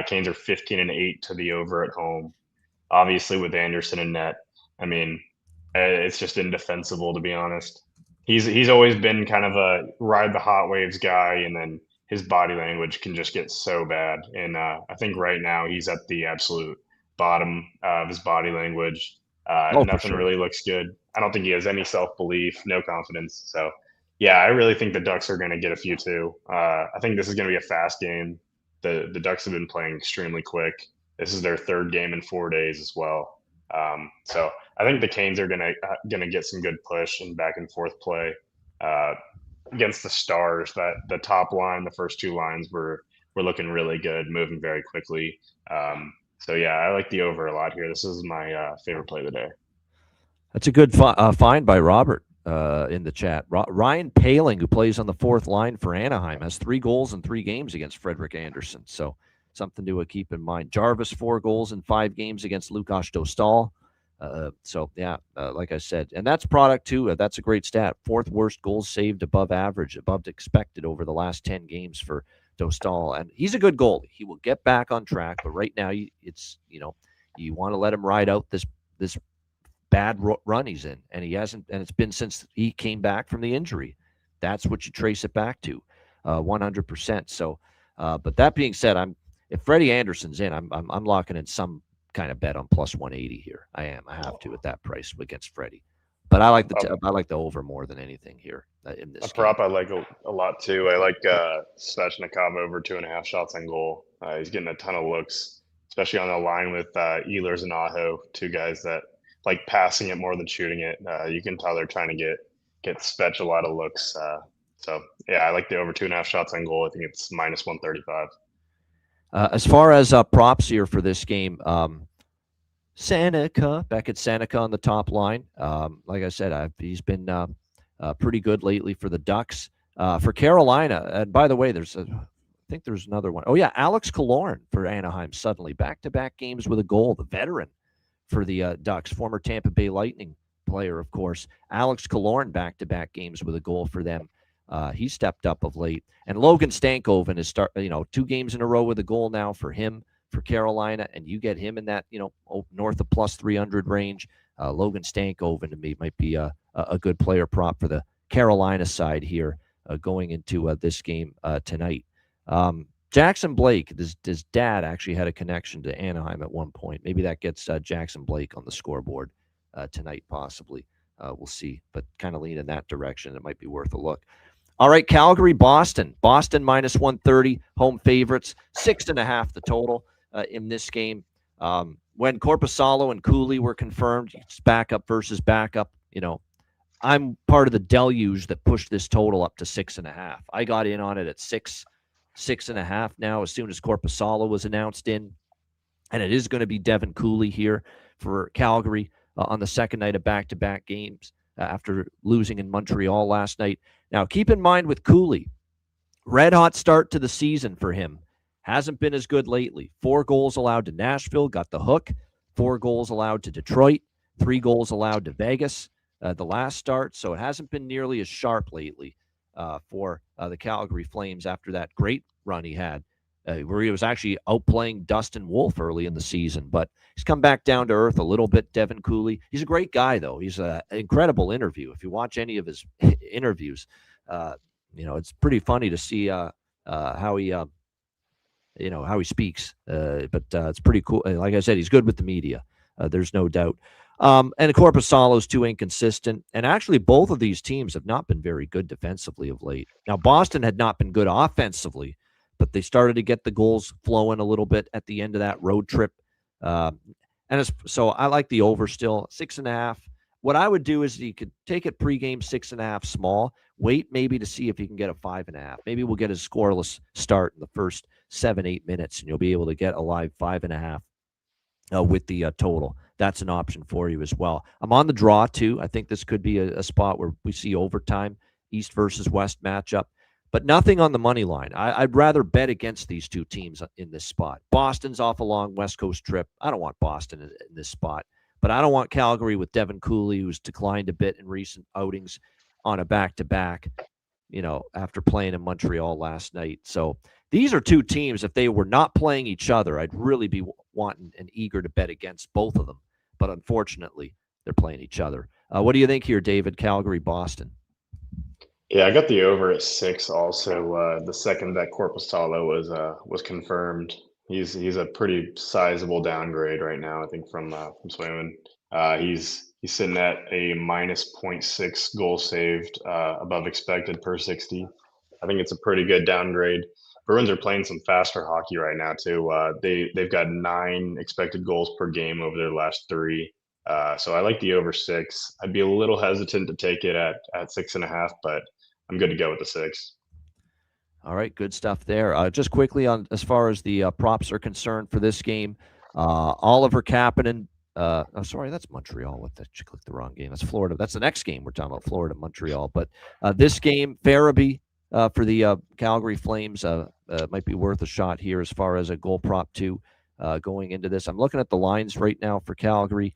Canes are 15-8 to the over at home. Obviously, with Anderson in net, I mean, it's just indefensible, to be honest. He's always been kind of a ride the hot waves guy, and then his body language can just get so bad. And I think right now he's at the absolute bottom of his body language. Nothing really looks good. I don't think he has any self-belief, no confidence. So, yeah, I really think the Ducks are going to get a few too. I think this is going to be a fast game. The Ducks have been playing extremely quick. This is their 3rd game in 4 days as well. So I think the Canes are gonna get some good push and back and forth play against the Stars. That the top line, the first 2 lines were looking really good, moving very quickly. So yeah, I like the over a lot here. This is my favorite play of the day. That's a good find by Robert in the chat. Ryan Paling, who plays on the 4th line for Anaheim, has 3 goals in 3 games against Frederik Andersen. So something to keep in mind. Jarvis, 4 goals in 5 games against Lukas Dostal. Like I said, and that's product too. That's a great stat. 4th worst goals saved above average, above expected over the last 10 games for Dostal. And he's a good goalie. He will get back on track. But right now, you want to let him ride out this bad run he's in, and he hasn't. And it's been since he came back from the injury. That's what you trace it back to, 100%. So, but that being said, if Freddie Anderson's in, I'm locking in some kind of bet on plus 180 here. I have to at that price against Freddie. But I like the over more than anything here in this. A prop I like a lot too. I like Svechnikov over 2.5 shots on goal. He's getting a ton of looks, especially on the line with Ehlers and Aho, 2 guys that like passing it more than shooting it. You can tell they're trying to get Svech a lot of looks. So yeah, I like the over 2.5 shots on goal. I think it's minus 135. As far as props here for this game, Beckett Seneca on the top line. Like I said, he's been pretty good lately for the Ducks. For Carolina, and by the way, I think there's another one. Oh, yeah, Alex Killorn for Anaheim suddenly. Back-to-back games with a goal, the veteran for the Ducks, former Tampa Bay Lightning player, of course. Alex Killorn back-to-back games with a goal for them. He stepped up of late. And Logan Stankoven is 2 games in a row with a goal now for him, for Carolina, and you get him in that, north of plus 300 range. Logan Stankoven to me might be a good player prop for the Carolina side here going into this game tonight. Jackson Blake, his dad actually had a connection to Anaheim at one point. Maybe that gets Jackson Blake on the scoreboard tonight, possibly. We'll see, but kind of lean in that direction. It might be worth a look. All right, Calgary, Boston. Boston minus 130, home favorites, 6.5 the total in this game. When Korpisalo and Cooley were confirmed, it's backup versus backup. I'm part of the deluge that pushed this total up to 6.5. I got in on it at 6.5 now as soon as Korpisalo was announced in. And it is going to be Devin Cooley here for Calgary on the second night of back-to-back games after losing in Montreal last night. Now, keep in mind with Cooley, red-hot start to the season for him. Hasn't been as good lately. 4 goals allowed to Nashville, got the hook. 4 goals allowed to Detroit. 3 goals allowed to Vegas the last start. So it hasn't been nearly as sharp lately for the Calgary Flames after that great run he had where he was actually outplaying Dustin Wolf early in the season. But he's come back down to earth a little bit, Devin Cooley. He's a great guy, though. He's an incredible interview. If you watch any of his interviews, it's pretty funny to see how he how he speaks. But it's pretty cool. Like I said, he's good with the media. There's no doubt. And Korpisalo's too inconsistent. And actually, both of these teams have not been very good defensively of late. Now, Boston had not been good offensively, but they started to get the goals flowing a little bit at the end of that road trip. So I like the over still, 6.5. What I would do is you could take it pregame 6.5 small, wait maybe to see if you can get a 5.5. Maybe we'll get a scoreless start in the first 7-8 minutes, and you'll be able to get a live 5.5 with the total. That's an option for you as well. I'm on the draw too. I think this could be a spot where we see overtime, East versus West matchup, but nothing on the money line. I'd rather bet against these two teams in this spot. Boston's off a long West Coast trip. I don't want Boston in this spot, but I don't want Calgary with Devin Cooley, who's declined a bit in recent outings on a back-to-back, after playing in Montreal last night. So these are two teams, if they were not playing each other, I'd really be wanting and eager to bet against both of them. But unfortunately, they're playing each other. What do you think here, David? Calgary, Boston? Yeah, I got the over at 6 also. The second that Korpisalo was confirmed. He's a pretty sizable downgrade right now, I think, from Swayman. He's sitting at a minus 0.6 goal saved above expected per 60. I think it's a pretty good downgrade. Bruins are playing some faster hockey right now too. They've got 9 expected goals per game over their last 3. So I like the over 6. I'd be a little hesitant to take it at 6.5, but I'm good to go with the 6. All right, good stuff there. Just quickly on as far as the props are concerned for this game, Oliver Kapanen. Sorry, that's Montreal. You clicked the wrong game. That's Florida. That's the next game we're talking about, Florida, Montreal. But this game, Farabee for the Calgary Flames might be worth a shot here as far as a goal prop too going into this. I'm looking at the lines right now for Calgary.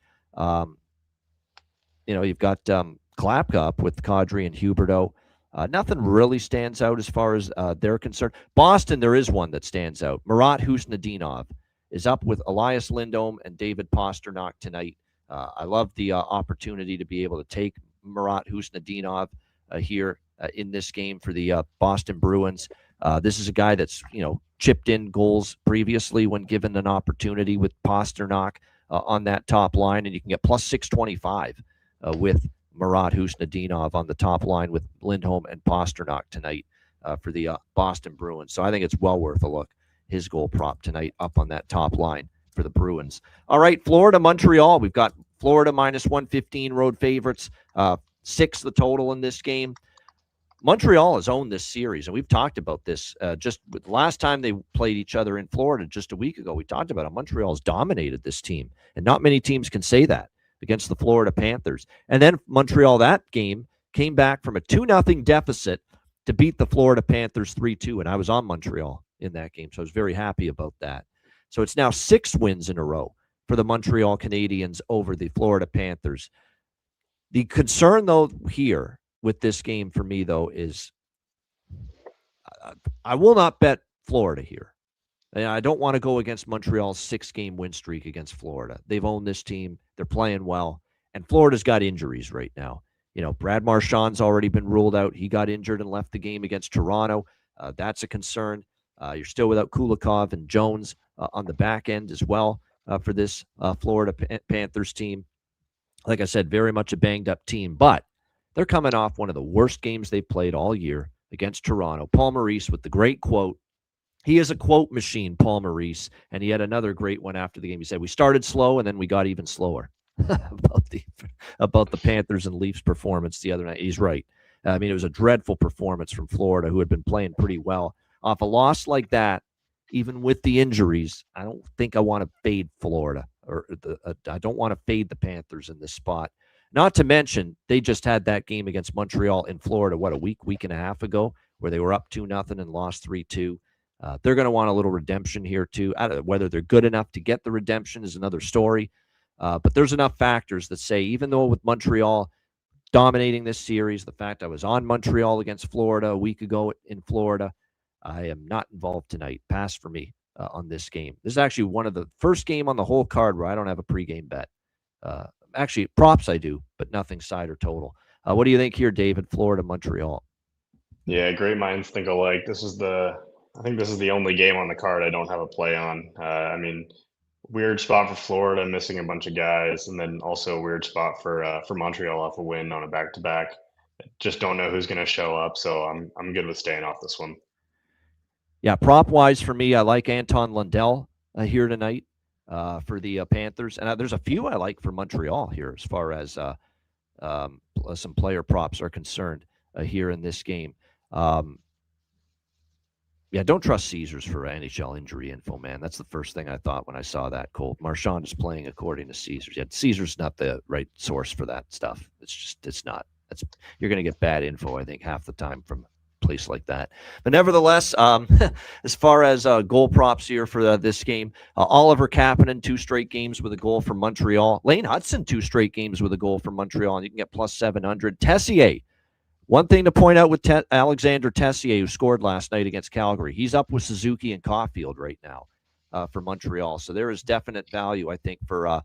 You've got Klapka up with Kadri and Huberdeau. Nothing really stands out as far as they're concerned. Boston, there is one that stands out. Marat Husnudinov is up with Elias Lindholm and David Pastrnak tonight. I love the opportunity to be able to take Marat Husnudinov here in this game for the Boston Bruins. This is a guy that's chipped in goals previously when given an opportunity with Pastrnak on that top line, and you can get plus 625 with Marat Husnudinov on the top line with Lindholm and Pastrnak tonight for the Boston Bruins. So I think it's well worth a look. His goal prop tonight up on that top line for the Bruins. All right, Florida, Montreal. We've got Florida minus 115 road favorites, 6 the total in this game. Montreal has owned this series, and we've talked about this just the last time they played each other in Florida just a week ago. We talked about how Montreal's dominated this team, and not many teams can say that against the Florida Panthers. And then Montreal, that game, came back from a 2-0 deficit to beat the Florida Panthers 3-2, and I was on Montreal in that game, so I was very happy about that. So it's now 6 wins in a row for the Montreal Canadiens over the Florida Panthers. The concern, though, here with this game for me, though, is I will not bet Florida here. And I don't want to go against Montreal's 6-game win streak against Florida. They've owned this team. They're playing well. And Florida's got injuries right now. Brad Marchand's already been ruled out. He got injured and left the game against Toronto. That's a concern. You're still without Kulikov and Jones on the back end as well for this Florida Panthers team. Like I said, very much a banged-up team. But they're coming off one of the worst games they've played all year against Toronto. Paul Maurice with the great quote. He is a quote machine, Paul Maurice, and he had another great one after the game. He said, "We started slow, and then we got even slower." about the Panthers and Leafs performance the other night. He's right. I mean, it was a dreadful performance from Florida, who had been playing pretty well. Off a loss like that, even with the injuries, I don't think I want to fade Florida, or I don't want to fade the Panthers in this spot. Not to mention, they just had that game against Montreal in Florida, a week and a half ago, where they were up 2-0 and lost 3-2. They're going to want a little redemption here, too. Whether they're good enough to get the redemption is another story. But there's enough factors that say, even though with Montreal dominating this series, the fact I was on Montreal against Florida a week ago in Florida, I am not involved tonight. Pass for me on this game. This is actually one of the first game on the whole card where I don't have a pregame bet. Actually, props I do, but nothing side or total. What do you think here, David? Florida, Montreal. Yeah, great minds think alike. I think this is the only game on the card I don't have a play on. I mean, weird spot for Florida, missing a bunch of guys, and then also a weird spot for Montreal off a win on a back-to-back. Just don't know who's going to show up, so I'm good with staying off this one. Yeah, prop-wise for me, I like Anton Lundell here tonight for the Panthers. And there's a few I like for Montreal here as far as some player props are concerned here in this game. Yeah, don't trust Caesars for NHL injury info, man. That's the first thing I thought when I saw that, Colt. Marchand is playing according to Caesars. Yet Caesars not the right source for that stuff. It's not. You're going to get bad info, I think, half the time from a place like that. But nevertheless, as far as goal props here for this game, Oliver Kapanen, 2 straight games with a goal for Montreal. Lane Hudson, 2 straight games with a goal for Montreal, and you can get plus 700. Tessier. One thing to point out with Alexander Tessier, who scored last night against Calgary, he's up with Suzuki and Caulfield right now for Montreal. So there is definite value, I think, for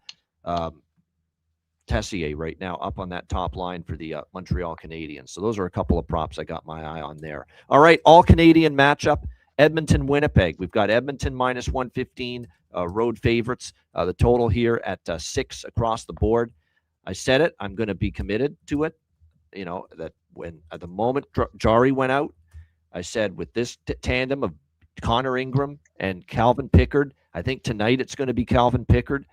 Tessier right now up on that top line for the Montreal Canadiens. So those are a couple of props I got my eye on there. All right, all Canadian matchup, Edmonton, Winnipeg. We've got Edmonton minus 115, road favorites. The total here at 6 across the board. I said it. I'm going to be committed to it. You know, that when at the moment Jari went out, I said with this tandem of Connor Ingram and Calvin Pickard, I think tonight it's going to be Calvin Pickard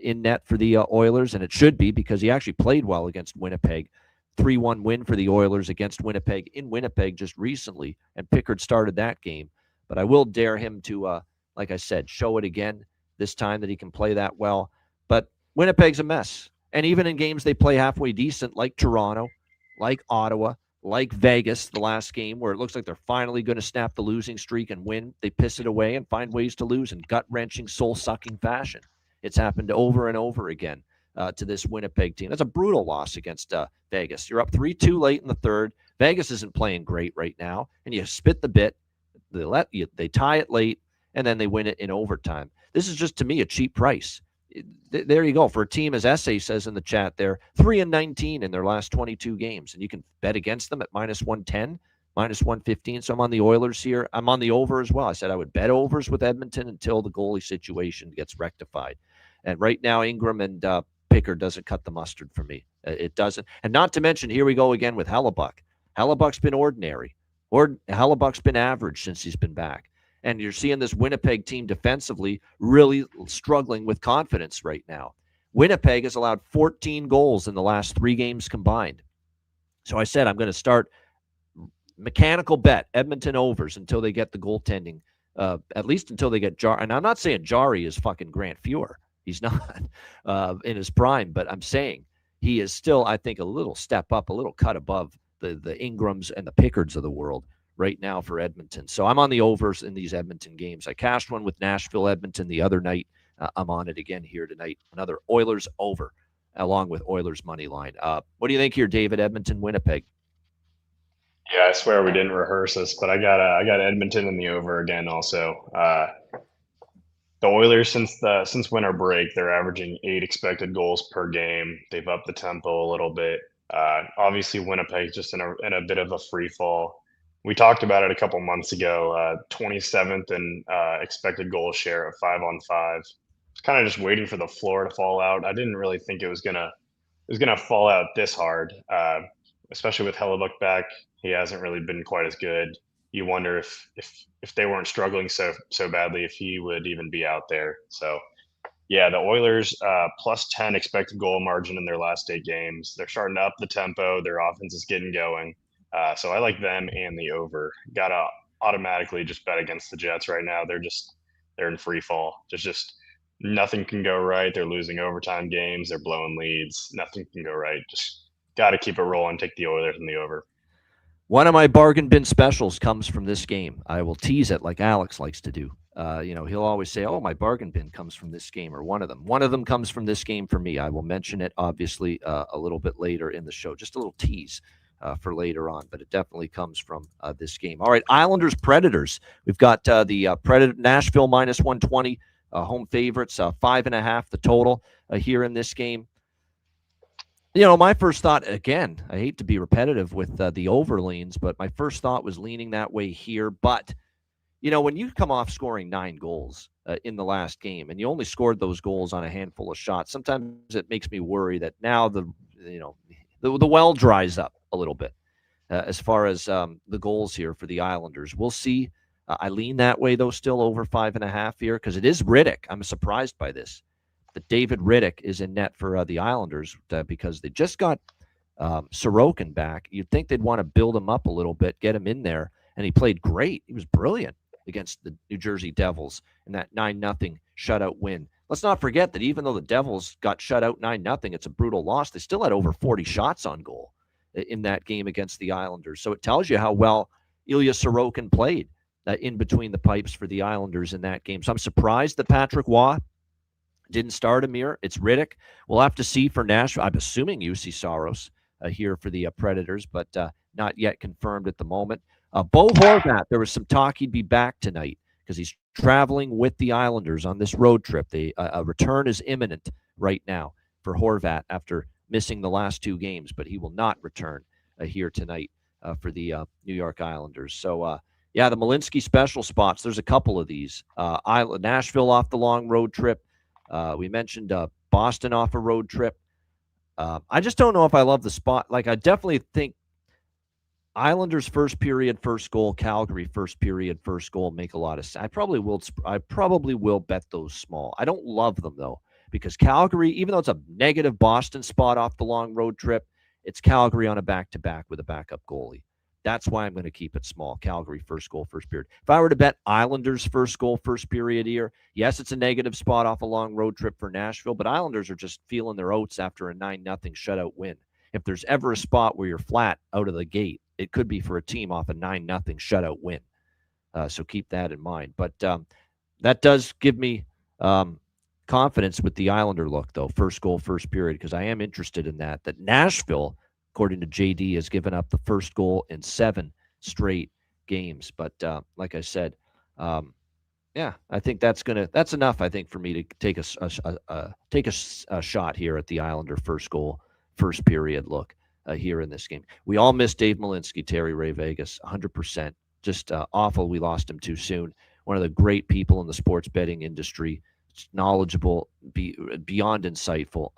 in net for the Oilers, and it should be because he actually played well against Winnipeg. 3-1 win for the Oilers against Winnipeg in Winnipeg just recently, and Pickard started that game. But I will dare him to, like I said, show it again this time that he can play that well. But Winnipeg's a mess. And even in games they play halfway decent, like Toronto, like Ottawa, like Vegas, the last game where it looks like they're finally going to snap the losing streak and win, they piss it away and find ways to lose in gut-wrenching, soul-sucking fashion. It's happened over and over again to this Winnipeg team. That's a brutal loss against Vegas. You're up 3-2 late in the third. Vegas isn't playing great right now, and you spit the bit. They tie it late, and then they win it in overtime. This is just, to me, a cheap price. There you go. For a team, as Essay says in the chat there, 3-19 in their last 22 games. And you can bet against them at minus 110, minus 115. So I'm on the Oilers here. I'm on the over as well. I said I would bet overs with Edmonton until the goalie situation gets rectified. And right now, Ingram and Pickard doesn't cut the mustard for me. It doesn't. And not to mention, here we go again with Hellebuck. Hellebuck's been ordinary. Hellebuck's been average since he's been back. And you're seeing this Winnipeg team defensively really struggling with confidence right now. Winnipeg has allowed 14 goals in the last 3 games combined. So I said I'm going to start mechanical bet, Edmonton overs until they get the goaltending, at least until they get Jari. And I'm not saying Jari is fucking Grant Fuhr. He's not in his prime, but I'm saying he is still, I think, a little step up, a little cut above the Ingrams and the Pickards of the world right now for Edmonton. So I'm on the overs in these Edmonton games. I cashed one with Nashville, Edmonton the other night. I'm on it again here tonight. Another Oilers over along with Oilers money line. What do you think here, David? Edmonton, Winnipeg. Yeah, I swear we didn't rehearse this, but I got Edmonton in the over again also. The Oilers, since winter break, they're averaging 8 expected goals per game. They've upped the tempo a little bit. Obviously, Winnipeg's just in a bit of a free fall. We talked about it a couple months ago. 27th in expected goal share of 5-on-5. It's kind of just waiting for the floor to fall out. I didn't really think it was gonna fall out this hard, especially with Hellebuck back. He hasn't really been quite as good. You wonder if they weren't struggling so badly, if he would even be out there. So, yeah, the Oilers plus 10 expected goal margin in their last 8 games. They're starting to up the tempo. Their offense is getting going. So I like them and the over. Got to automatically just bet against the Jets right now. They're in free fall. There's just nothing can go right. They're losing overtime games. They're blowing leads. Nothing can go right. Just got to keep it rolling. Take the Oilers and the over. One of my bargain bin specials comes from this game. I will tease it like Alex likes to do. He'll always say, "Oh, my bargain bin comes from this game," or one of them. One of them comes from this game for me. I will mention it, obviously, a little bit later in the show. Just a little tease for later on, but it definitely comes from this game. All right, Islanders Predators. We've got the Predator Nashville minus 120 home favorites, 5.5 the total here in this game. My first thought, again, I hate to be repetitive with the overleans, but my first thought was leaning that way here. But, when you come off scoring 9 goals in the last game and you only scored those goals on a handful of shots, sometimes it makes me worry that now the well dries up a little bit as far as the goals here for the Islanders. We'll see. I lean that way, though, still over 5.5 here because it is Riddick. I'm surprised by this. That David Riddick is in net for the Islanders because they just got Sorokin back. You'd think they'd want to build him up a little bit, get him in there, and he played great. He was brilliant against the New Jersey Devils in that 9-0 shutout win. Let's not forget that even though the Devils got shut out 9-0, it's a brutal loss. They still had over 40 shots on goal in that game against the Islanders. So it tells you how well Ilya Sorokin played in between the pipes for the Islanders in that game. So I'm surprised that Patrick Waugh didn't start Amir. It's Riddick. We'll have to see for Nashville. I'm assuming UC Saros here for the Predators, but not yet confirmed at the moment. Bo Horvat, there was some talk he'd be back tonight because he's traveling with the Islanders on this road trip. A return is imminent right now for Horvat after missing the last 2 games, but he will not return here tonight for the New York Islanders. So, the Malinsky special spots, there's a couple of these. Nashville off the long road trip. We mentioned Boston off a road trip. I just don't know if I love the spot. I definitely think Islanders first period, first goal, Calgary first period, first goal make a lot of sense. I probably will bet those small. I don't love them, though, because Calgary, even though it's a negative Boston spot off the long road trip, it's Calgary on a back-to-back with a backup goalie. That's why I'm going to keep it small. Calgary first goal, first period. If I were to bet Islanders first goal, first period here, yes, it's a negative spot off a long road trip for Nashville, but Islanders are just feeling their oats after a 9-0 shutout win. If there's ever a spot where you're flat out of the gate, it could be for a team off a 9-0 shutout win. So keep that in mind. But that does give me confidence with the Islander look, though, first goal, first period, because I am interested in that Nashville, according to JD, has given up the first goal in 7 straight games. But like I said, I think that's enough. I think for me to take a shot here at the Islander first goal, first period look here in this game. We all miss Dave Malinsky, Terry Ray Vegas, 100%. Just awful. We lost him too soon. One of the great people in the sports betting industry, knowledgeable, beyond insightful.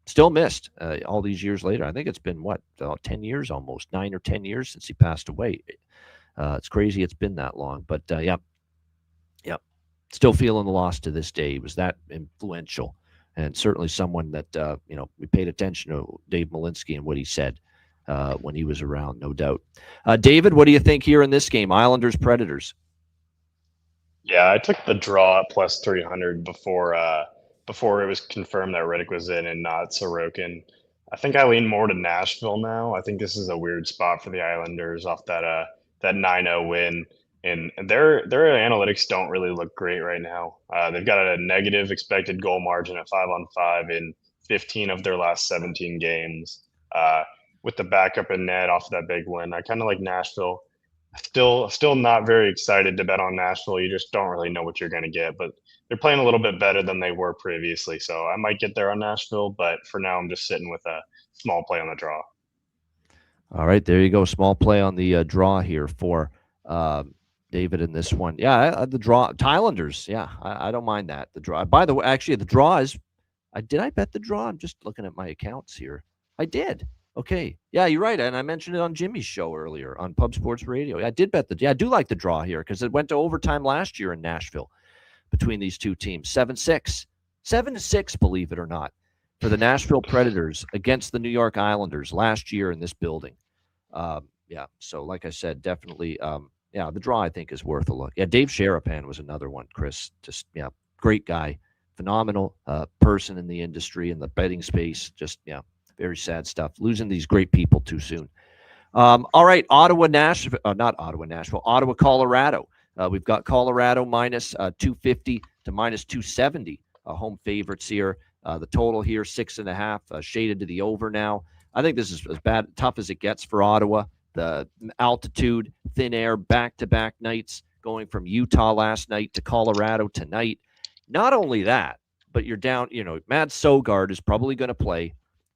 Still missed all these years later. I think it's been, 10 years almost, 9 or 10 years since he passed away. It's crazy it's been that long. But, still feeling the loss to this day. He was that influential and certainly someone that, we paid attention to Dave Malinsky and what he said when he was around, no doubt. David, what do you think here in this game, Islanders Predators? Yeah, I took the draw at plus 300 before it was confirmed that Riddick was in and not Sorokin. I think I lean more to Nashville now. I think this is a weird spot for the Islanders off that 9-0 win. And their analytics don't really look great right now. They've got a negative expected goal margin at 5-on-5 in 15 of their last 17 games. With the backup in net off that big win, I kind of like Nashville. Still not very excited to bet on Nashville. You just don't really know what you're going to get, but they're playing a little bit better than they were previously. So I might get there on Nashville, but for now I'm just sitting with a small play on the draw. All right, there you go. Small play on the draw here for David in this one. Yeah, the draw. Islanders. Yeah, I don't mind that. The draw. By the way, actually, the draw is. Did I bet the draw? I'm just looking at my accounts here. I did. Okay. Yeah, you're right. And I mentioned it on Jimmy's show earlier on Pub Sports Radio. I did bet I do like the draw here because it went to overtime last year in Nashville between these two teams. 7-6. 7-6, believe it or not, for the Nashville Predators against the New York Islanders last year in this building. So like I said, definitely, the draw I think is worth a look. Yeah, Dave Sharapan was another one, Chris. Just, great guy. Phenomenal person in the industry, in the betting space. Just, very sad stuff. Losing these great people too soon. All right, Ottawa, Colorado. We've got Colorado minus 250 to minus 270 home favorites here. The total here, 6.5, shaded to the over now. I think this is as tough as it gets for Ottawa. The altitude, thin air, back-to-back nights, going from Utah last night to Colorado tonight. Not only that, but you're down, Matt Sogard is probably going to play.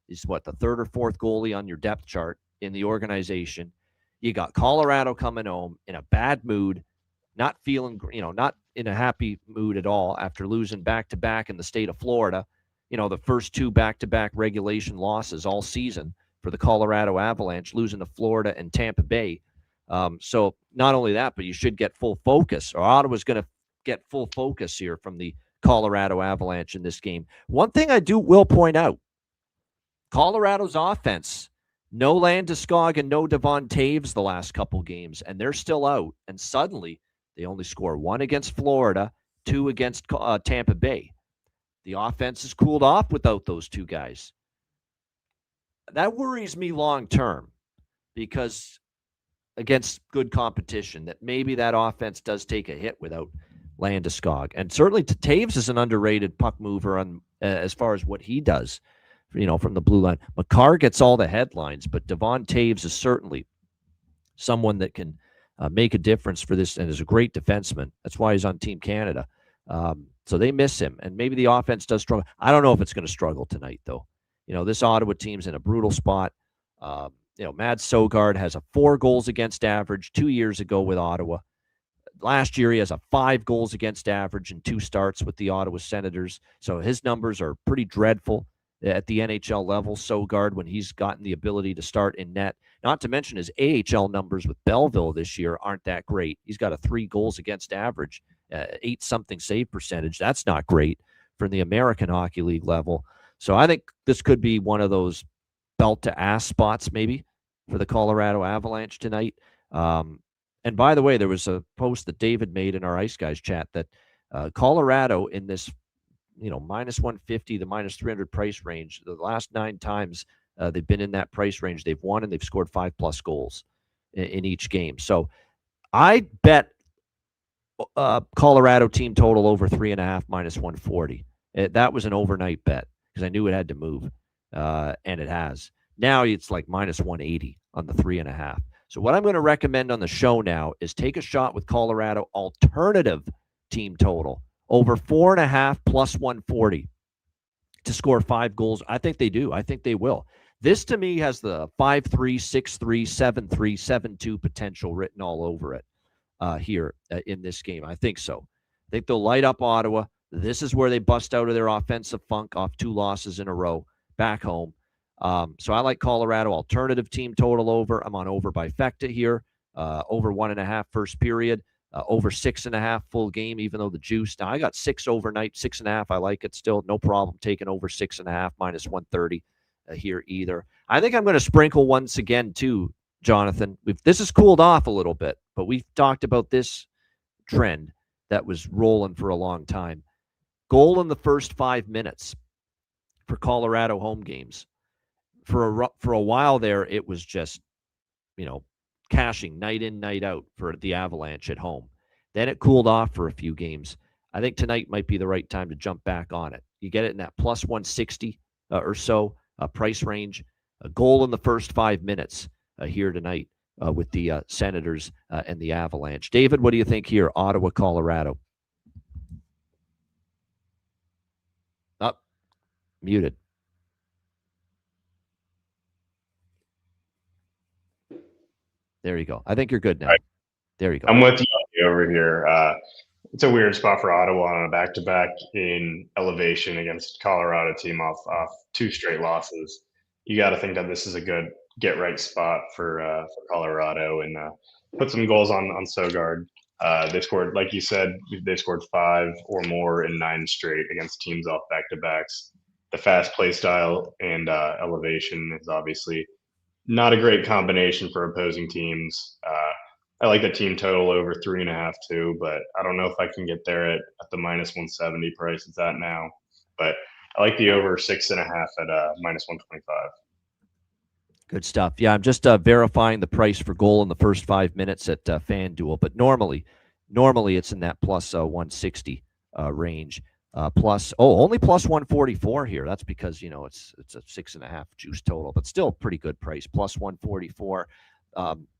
He's the third or fourth goalie on your depth chart in the organization. You got Colorado coming home in a bad mood, not feeling, not in a happy mood at all after losing back-to-back in the state of Florida. The first two back-to-back regulation losses all season for the Colorado Avalanche, losing to Florida and Tampa Bay. So not only that, but you should get full focus, or Ottawa's going to get full focus here from the Colorado Avalanche in this game. One thing I will point out, Colorado's offense, no Landeskog and no Devon Taves the last couple games, and they're still out. And suddenly they only score 1 against Florida, 2 against Tampa Bay. The offense has cooled off without those two guys. That worries me long term, because against good competition, that maybe that offense does take a hit without Landeskog. And certainly Taves is an underrated puck mover on as far as what he does, from the blue line. Makar gets all the headlines, but Devon Taves is certainly someone that can make a difference for this, and is a great defenseman. That's why he's on Team Canada. So they miss him, and maybe the offense does struggle. I don't know if it's going to struggle tonight, though. This Ottawa team's in a brutal spot. Mads Sogard has a 4 goals against average 2 years ago with Ottawa. Last year, he has a 5 goals against average in 2 starts with the Ottawa Senators. So his numbers are pretty dreadful at the NHL level, Sogard, when he's gotten the ability to start in net. Not to mention his AHL numbers with Belleville this year aren't that great. He's got a 3 goals against average, 8-something save percentage. That's not great from the American Hockey League level. So I think this could be one of those belt-to-ass spots maybe for the Colorado Avalanche tonight. And by the way, there was a post that David made in our Ice Guys chat that Colorado in this, minus 150 to minus 300 price range, the last 9 times they've been in that price range, they've won, and they've scored 5+ goals in each game. So I bet Colorado team total over 3.5 minus 140. That was an overnight bet because I knew it had to move, and it has. Now it's like minus 180 on the 3.5. So what I'm going to recommend on the show now is take a shot with Colorado alternative team total over 4.5 plus 140 to score 5 goals. I think they do. I think they will. This to me has the 5-3, 6-3, 7-3, 7-2 potential written all over it here in this game. I think so. I think they'll light up Ottawa. This is where they bust out of their offensive funk off 2 losses in a row back home. So I like Colorado alternative team total over. I'm on over by Fecta here. Over 1.5 first period. Over 6.5 full game, even though the juice. Now I got 6 overnight, 6.5. I like it still. No problem taking over 6.5 minus 130 here either. I think I'm going to sprinkle once again too, Jonathan. This has cooled off a little bit, but we've talked about this trend that was rolling for a long time. Goal in the first 5 minutes for Colorado home games. For a while there, it was just, cashing night in, night out for the Avalanche at home. Then it cooled off for a few games. I think tonight might be the right time to jump back on it. You get it in that plus 160 or so price range. A goal in the first 5 minutes here tonight with the Senators and the Avalanche. David, what do you think here? Ottawa, Colorado. Up. Muted. There you go. I think you're good now. Right. There you go. I'm with you over here. It's a weird spot for Ottawa on a back-to-back in elevation against Colorado team off 2 straight losses. You got to think that this is a good get-right spot for Colorado and put some goals on Sogard. They scored, like you said, they scored 5 or more in 9 straight against teams off back-to-backs. The fast play style and elevation is obviously not a great combination for opposing teams. I like the team total over 3.5 too, but I don't know if I can get there at the minus 170 price it's at now. But I like the over 6.5 at minus 125. Good stuff. Yeah, I'm just verifying the price for goal in the first 5 minutes at FanDuel, but normally it's in that plus 160 range. Only plus 144 here. That's because, it's a 6.5 juice total, but still pretty good price. Plus 144.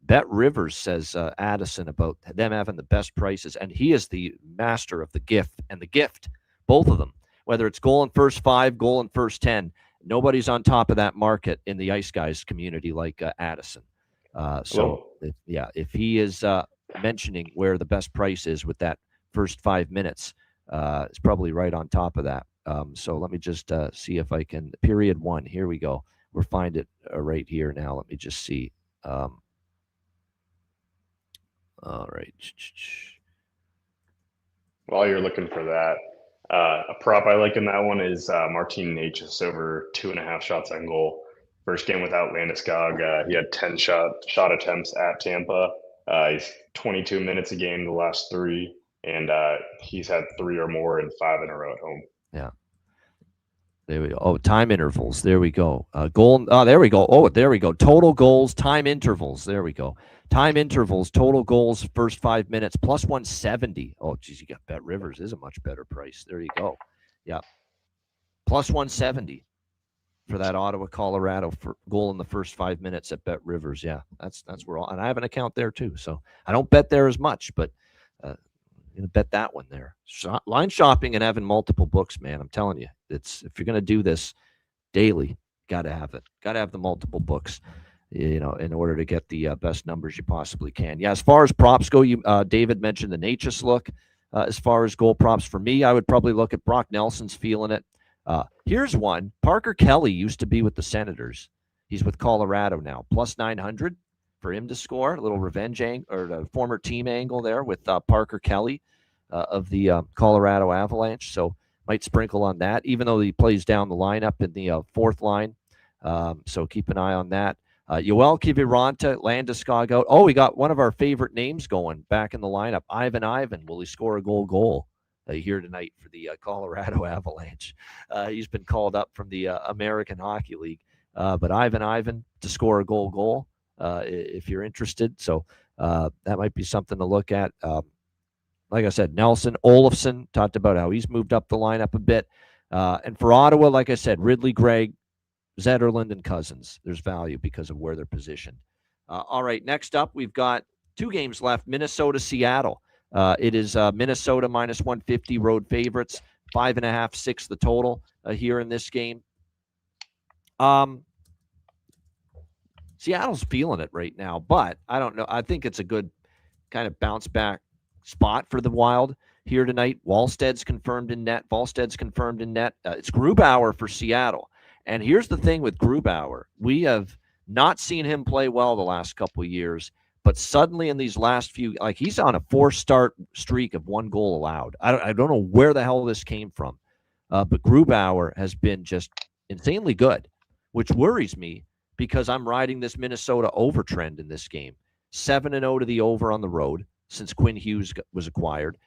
Bet Rivers says Addison about them having the best prices, and he is the master of the gift and the gift, both of them. Whether it's goal in first 5, goal in first 10, nobody's on top of that market in the Ice Guys community like Addison. If he is mentioning where the best price is with that first 5 minutes, it's probably right on top of that. So let me just see if I can. Period 1. Here we go. We'll find it right here now. Let me just see. All right. While you're looking for that, a prop I like in that one is Martin Necas over 2.5 shots on goal. First game without Landeskog, he had 10 shot attempts at Tampa. He's 22 minutes a game the last 3, and he's had 3 or more in 5 in a row at home. Yeah. There we go. Oh, time intervals. There we go. Goal. Oh, there we go. Oh, there we go. Total goals, time intervals. There we go. Time intervals, total goals, first 5 minutes, plus 170. Oh, geez, you got Bet Rivers. Is a much better price. There you go. Yeah. Plus 170 for that Ottawa, Colorado for goal in the first 5 minutes at Bet Rivers. Yeah, that's where all. And I have an account there too, so I don't bet there as much, but I'm gonna bet that one there. Line shopping and having multiple books, man. I'm telling you, if you're gonna do this daily, gotta have it. Gotta have the multiple books, in order to get the best numbers you possibly can. Yeah, as far as props go, David mentioned the Necas look. As far as goal props for me, I would probably look at Brock Nelson's feeling it. Here's one. Parker Kelly used to be with the Senators. He's with Colorado now. Plus 900 for him to score. A little revenge or the former team angle there with Parker Kelly of the Colorado Avalanche. So might sprinkle on that, even though he plays down the lineup in the fourth line. So keep an eye on that. Yoel Kiviranta, Landeskog out. Oh, we got one of our favorite names going back in the lineup. Ivan. Will he score a goal? Here tonight for the Colorado Avalanche. He's been called up from the American Hockey League. But Ivan to score a goal if you're interested. So that might be something to look at. Like I said, Nelson, Olofsson, talked about how he's moved up the lineup a bit. And for Ottawa, like I said, Ridley, Gregg, Zetterlund, and Cousins. There's value because of where they're positioned. All right, next up, we've got 2 games left. Minnesota, Seattle. It is Minnesota minus 150 road favorites, 5.5, 6 the total here in this game. Seattle's feeling it right now, but I don't know. I think it's a good kind of bounce back spot for the Wild here tonight. Volsted's confirmed in net. It's Grubauer for Seattle. And here's the thing with Grubauer. We have not seen him play well the last couple of years. But suddenly in these last few, he's on a 4-start streak of 1 goal allowed. I don't know where the hell this came from. But Grubauer has been just insanely good, which worries me because I'm riding this Minnesota over trend in this game. 7-0 to the over on the road since Quinn Hughes was acquired.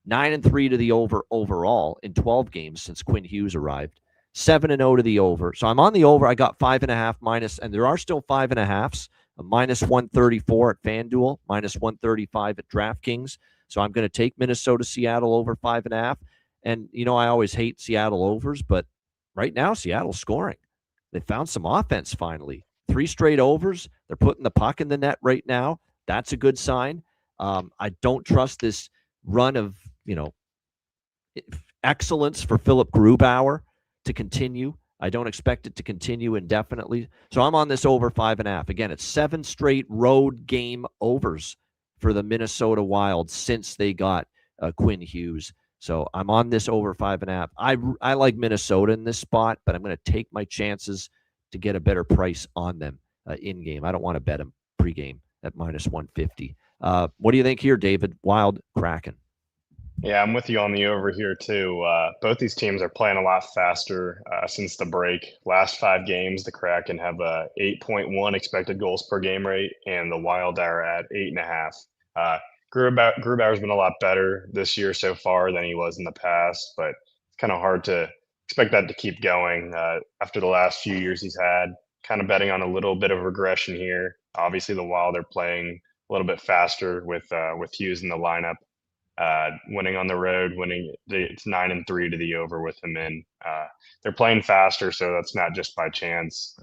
9-3 to the over overall in 12 games since Quinn Hughes arrived. 7-0 to the over. So I'm on the over. I got 5.5 minus, and there are still 5.5s. Minus 134 at FanDuel, minus 135 at DraftKings. So I'm going to take Minnesota, Seattle over 5.5. And, I always hate Seattle overs, but right now Seattle's scoring. They found some offense finally. 3 straight overs. They're putting the puck in the net right now. That's a good sign. I don't trust this run of, excellence for Philip Grubauer to continue. I don't expect it to continue indefinitely. So I'm on this over 5.5. Again, it's 7 straight road game overs for the Minnesota Wild since they got Quinn Hughes. So I'm on this over 5.5. I like Minnesota in this spot, but I'm going to take my chances to get a better price on them in game. I don't want to bet them pregame at minus 150. What do you think here, David? Wild, Kraken. Yeah, I'm with you on the over here too. Both these teams are playing a lot faster since the break. Last 5 games, the Kraken have a 8.1 expected goals per game rate, and the Wild are at 8.5. Grubauer's been a lot better this year so far than he was in the past, but it's kind of hard to expect that to keep going after the last few years he's had. Kind of betting on a little bit of regression here. Obviously, the Wild are playing a little bit faster with Hughes in the lineup. winning on the road, it's 9-3 to the over with them in. They're playing faster, so that's not just by chance.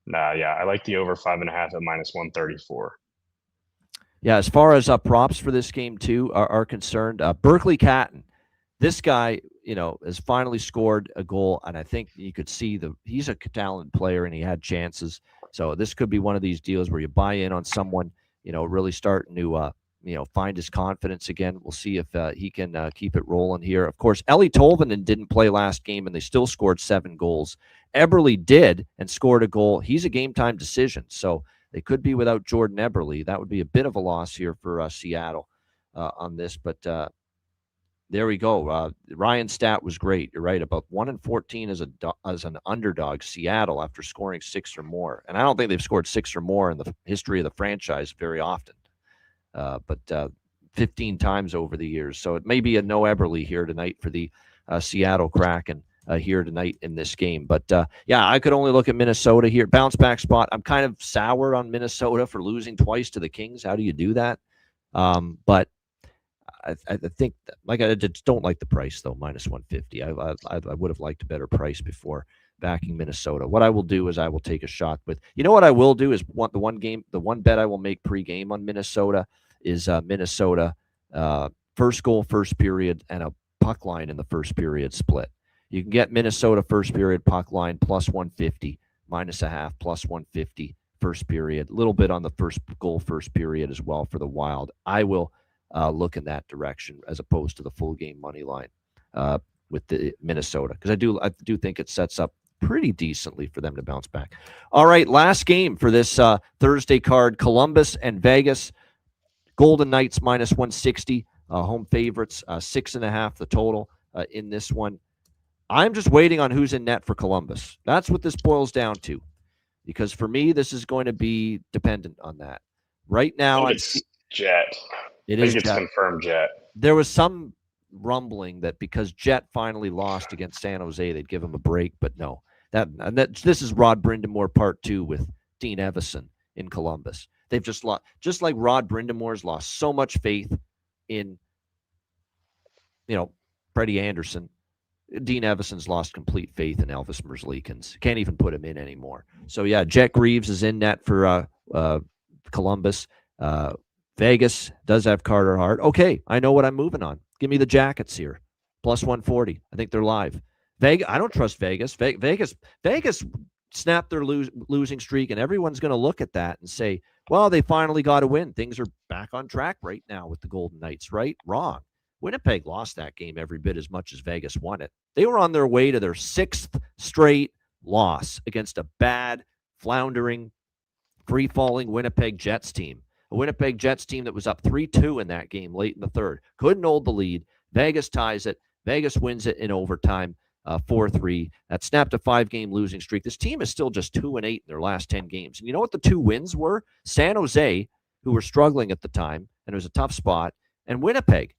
Yeah, I like the over 5.5 at -134. Yeah, as far as props for this game too are concerned, Berkeley Catton, this guy, has finally scored a goal, and I think you could see he's a talented player and he had chances. So this could be one of these deals where you buy in on someone, really starting to find his confidence again. We'll see if he can keep it rolling here. Of course, Ellie Tolvanen didn't play last game, and they still scored 7 goals. Eberle did and scored a goal. He's a game-time decision, so they could be without Jordan Eberle. That would be a bit of a loss here for Seattle on this, but there we go. Ryan's stat was great. You're right, about 1-14 as an underdog, Seattle, after scoring 6 or more. And I don't think they've scored 6 or more in the history of the franchise very often. But 15 times over the years. So it may be a no Eberle here tonight for the Seattle Kraken here tonight in this game. But yeah, I could only look at Minnesota here. Bounce back spot. I'm kind of sour on Minnesota for losing twice to the Kings. How do you do that? But I think, I just don't like the price, though, -150. I would have liked a better price before backing Minnesota. What I will do is I will take a shot with, what I will do is the one bet I will make pregame on Minnesota is Minnesota first goal, first period, and a puck line in the first period split. You can get Minnesota first period puck line +150, -0.5, +150 first period. A little bit on the first goal, first period as well for the Wild. I will look in that direction as opposed to the full game money line with the Minnesota, because I do think it sets up pretty decently for them to bounce back. All right, last game for this Thursday card: Columbus and Vegas. Golden Knights -160, home favorites, 6.5 the total in this one. I'm just waiting on who's in net for Columbus. That's what this boils down to, because for me, this is going to be dependent on that. Right now, it's Jet. It I is think it's Jet. confirmed Jet. There was some rumbling that because Jet finally lost against San Jose, they'd give him a break, but no. This is Rod Brindamore part 2 with Dean Evison in Columbus. They've just lost, just like Rod Brindamore's lost so much faith in, Freddie Anderson. Dean Evison's lost complete faith in Elvis Merzlikins. Can't even put him in anymore. So yeah, Jet Greaves is in net for Columbus. Vegas does have Carter Hart. Okay, I know what I'm moving on. Give me the Jackets here, +140. I think they're live. Vegas, I don't trust Vegas. Vegas snapped their losing streak, and everyone's going to look at that and say, well, they finally got a win. Things are back on track right now with the Golden Knights, right? Wrong. Winnipeg lost that game every bit as much as Vegas won it. They were on their way to their 6th straight loss against a bad, floundering, free-falling Winnipeg Jets team. A Winnipeg Jets team that was up 3-2 in that game late in the third. Couldn't hold the lead. Vegas ties it. Vegas wins it in overtime, 4-3. That snapped a 5-game losing streak. This team is still just 2-8 in their last 10 games. And you know what the 2 wins were? San Jose, who were struggling at the time, and it was a tough spot, and Winnipeg,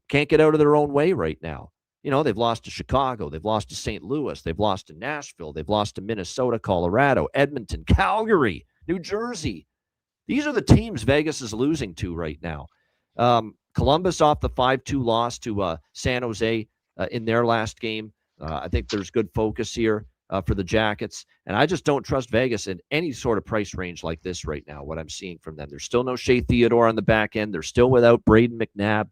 can't get out of their own way right now. They've lost to Chicago. They've lost to St. Louis. They've lost to Nashville. They've lost to Minnesota, Colorado, Edmonton, Calgary, New Jersey. These are the teams Vegas is losing to right now. Columbus off the 5-2 loss to San Jose in their last game. I think there's good focus here for the Jackets. And I just don't trust Vegas in any sort of price range like this right now, what I'm seeing from them. There's still no Shea Theodore on the back end. They're still without Braden McNabb,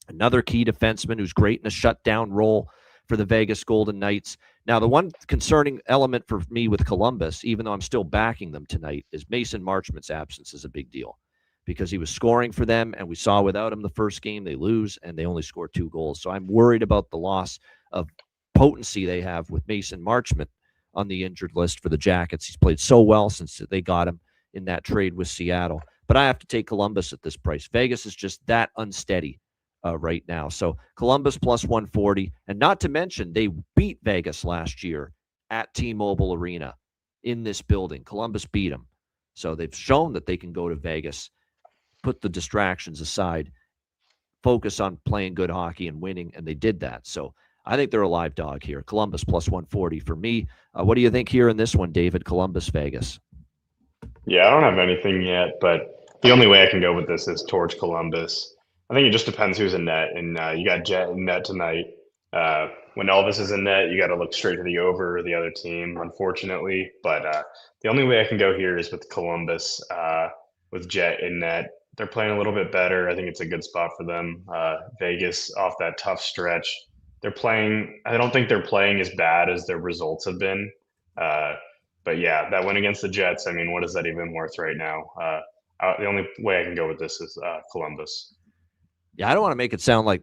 another key defenseman who's great in a shutdown role for the Vegas Golden Knights. Now, the one concerning element for me with Columbus, even though I'm still backing them tonight, is Mason Marchment's absence is a big deal, because he was scoring for them, and we saw without him the first game they lose, and they only scored 2 goals. So I'm worried about the loss of potency they have with Mason Marchment on the injured list for the Jackets. He's played so well since they got him in that trade with Seattle. But I have to take Columbus at this price. Vegas is just that unsteady right now. So Columbus +140. And not to mention, they beat Vegas last year at T-Mobile Arena in this building. Columbus beat them. So they've shown that they can go to Vegas, put the distractions aside, focus on playing good hockey and winning, and they did that. So I think they're a live dog here. Columbus +140 for me. What do you think here in this one, David? Columbus, Vegas. Yeah, I don't have anything yet, but the only way I can go with this is towards Columbus. I think it just depends who's in net, and you got Jet in net tonight. When Elvis is in net, you got to look straight to the over or the other team, unfortunately. But the only way I can go here is with Columbus, with Jet in net. They're playing a little bit better. I think it's a good spot for them. Vegas off that tough stretch. They're playing. I don't think they're playing as bad as their results have been. But yeah, that win against the Jets. I mean, what is that even worth right now? The only way I can go with this is Columbus. Yeah, I don't want to make it sound like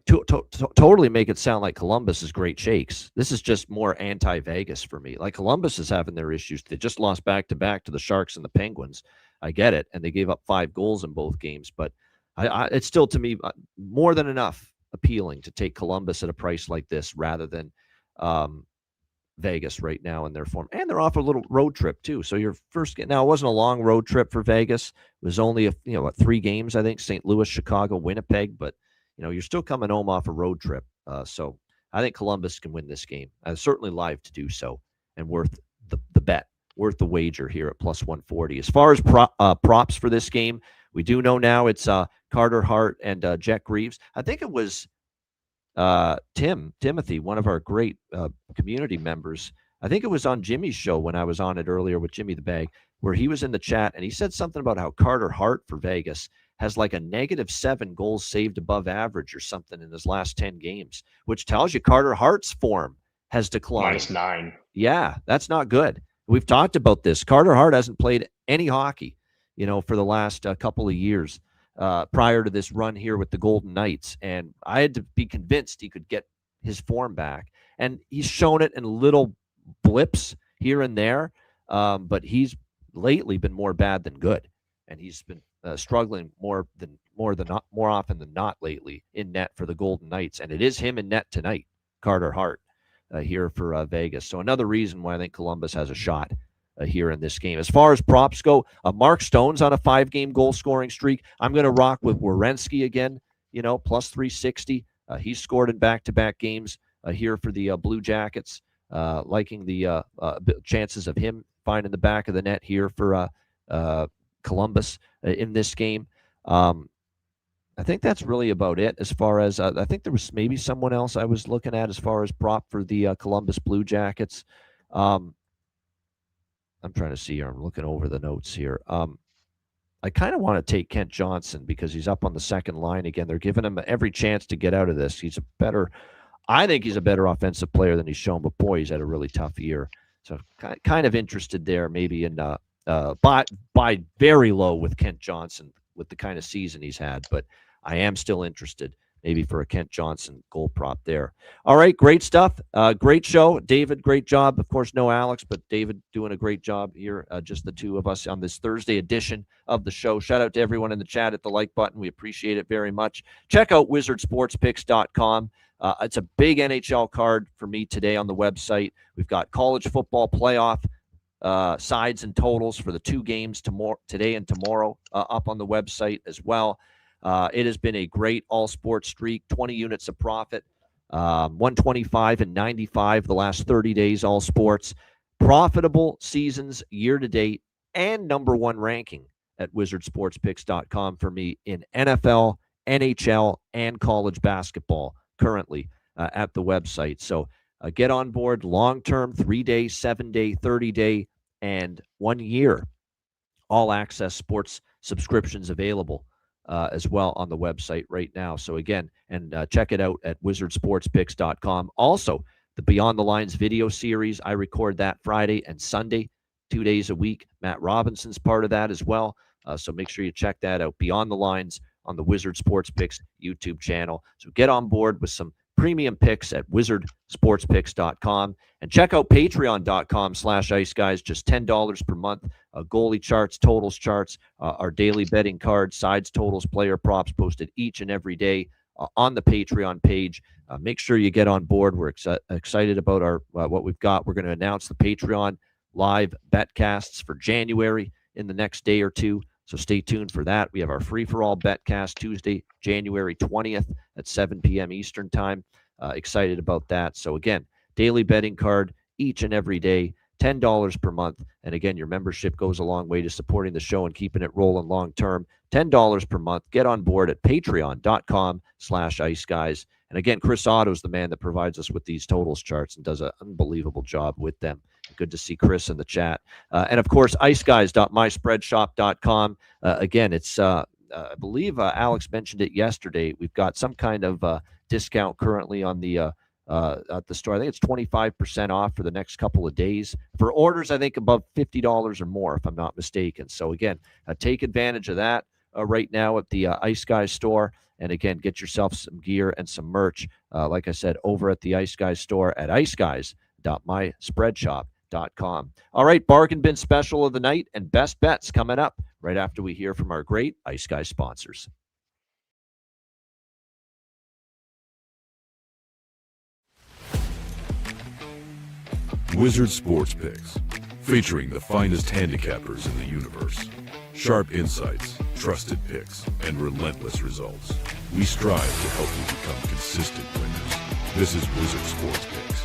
totally make it sound like Columbus is great shakes. This is just more anti-Vegas for me. Like Columbus is having their issues. They just lost back-to-back to the Sharks and the Penguins. I get it, and they gave up 5 goals in both games, but it's still to me more than enough appealing to take Columbus at a price like this rather than Vegas right now in their form. And they're off a little road trip too. So your first game, now it wasn't a long road trip for Vegas. It was only 3 games, I think, St. Louis, Chicago, Winnipeg, but you're still coming home off a road trip. So I think Columbus can win this game. Certainly live to do so and worth the bet, worth the wager here at plus 140. As far as props for this game, we do know it's Carter Hart and Jack Greaves. I think it was Timothy, one of our great community members. I think it was on Jimmy's show when I was on it earlier with Jimmy the Bag, where he was in the chat and he said something about how Carter Hart for Vegas has like a -7 goals saved above average or something in his last 10 games, which tells you Carter Hart's form has declined. -9. Yeah, that's not good. We've talked about this. Carter Hart hasn't played any hockey, for the last couple of years. Prior to this run here with the Golden Knights. And I had to be convinced he could get his form back. And he's shown it in little blips here and there. But he's lately been more bad than good. And he's been struggling more often than not lately in net for the Golden Knights. And it is him in net tonight, Carter Hart, here for Vegas. So another reason why I think Columbus has a shot here in this game. As far as props go, Mark Stone's on a 5-game goal scoring streak. I'm going to rock with Werenski again, plus 360. He's scored in back-to-back games here for the Blue Jackets. Liking the chances of him finding the back of the net here for Columbus in this game. I think that's really about it as far as I think there was maybe someone else I was looking at as far as prop for the Columbus Blue Jackets. I'm trying to see here. I'm looking over the notes here. I kind of want to take Kent Johnson because he's up on the second line again. They're giving him every chance to get out of this. I think he's a better offensive player than he's shown, but boy, he's had a really tough year. So kind of interested there maybe in by very low with Kent Johnson with the kind of season he's had, but I am still interested maybe for a Kent Johnson goal prop there. All right, great stuff. Great show. David, great job. Of course, no Alex, but David doing a great job here. Just the two of us on this Thursday edition of the show. Shout out to everyone in the chat at the like button. We appreciate it very much. Check out wizardsportspicks.com. It's a big NHL card for me today on the website. We've got college football playoff sides and totals for the 2 games today and tomorrow up on the website as well. It has been a great all-sports streak, 20 units of profit, 125 and 95 the last 30 days, all sports. Profitable seasons year-to-date and number 1 ranking at wizardsportspicks.com for me in NFL, NHL, and college basketball currently at the website. So get on board long-term, 3-day, 7-day, 30-day, and 1 year all-access sports subscriptions available as well on the website right now. So again, and check it out at wizardsportspicks.com. Also, the Beyond the Lines video series, I record that Friday and Sunday, 2 days a week. Matt Robinson's part of that as well. So make sure you check that out, Beyond the Lines on the Wizard Sports Picks YouTube channel. So get on board with some premium picks at wizardsportspicks.com and check out patreon.com/iceguys, just $10 per month. Goalie charts, totals charts, our daily betting cards, sides, totals, player props posted each and every day on the Patreon page. Make sure you get on board. We're excited about our what we've got. We're going to announce the Patreon live betcasts for January in the next day or two. So stay tuned for that. We have our free-for-all betcast Tuesday, January 20th at 7 p.m. Eastern Time. Excited about that. So again, daily betting card each and every day. $10 per month. And again, your membership goes a long way to supporting the show and keeping it rolling long term. $10 per month. Get on board at patreon.com/iceguys. And again, Chris Otto is the man that provides us with these totals charts and does an unbelievable job with them. Good to see Chris in the chat. And of course, iceguys.myspreadshop.com. Again, it's I believe Alex mentioned it yesterday. We've got some kind of discount currently on the at the store. I think it's 25% off for the next couple of days for orders, I think above $50 or more, if I'm not mistaken. So again, take advantage of that right now at the Ice Guys store. And again, get yourself some gear and some merch, like I said, over at the Ice Guys store at iceguys.myspreadshop.com. All right, bargain bin special of the night and best bets coming up right after we hear from our great Ice Guys sponsors. Wizard Sports Picks, featuring the finest handicappers in the universe. Sharp insights, trusted picks, and relentless results. We strive to help you become consistent winners. This is Wizard Sports Picks.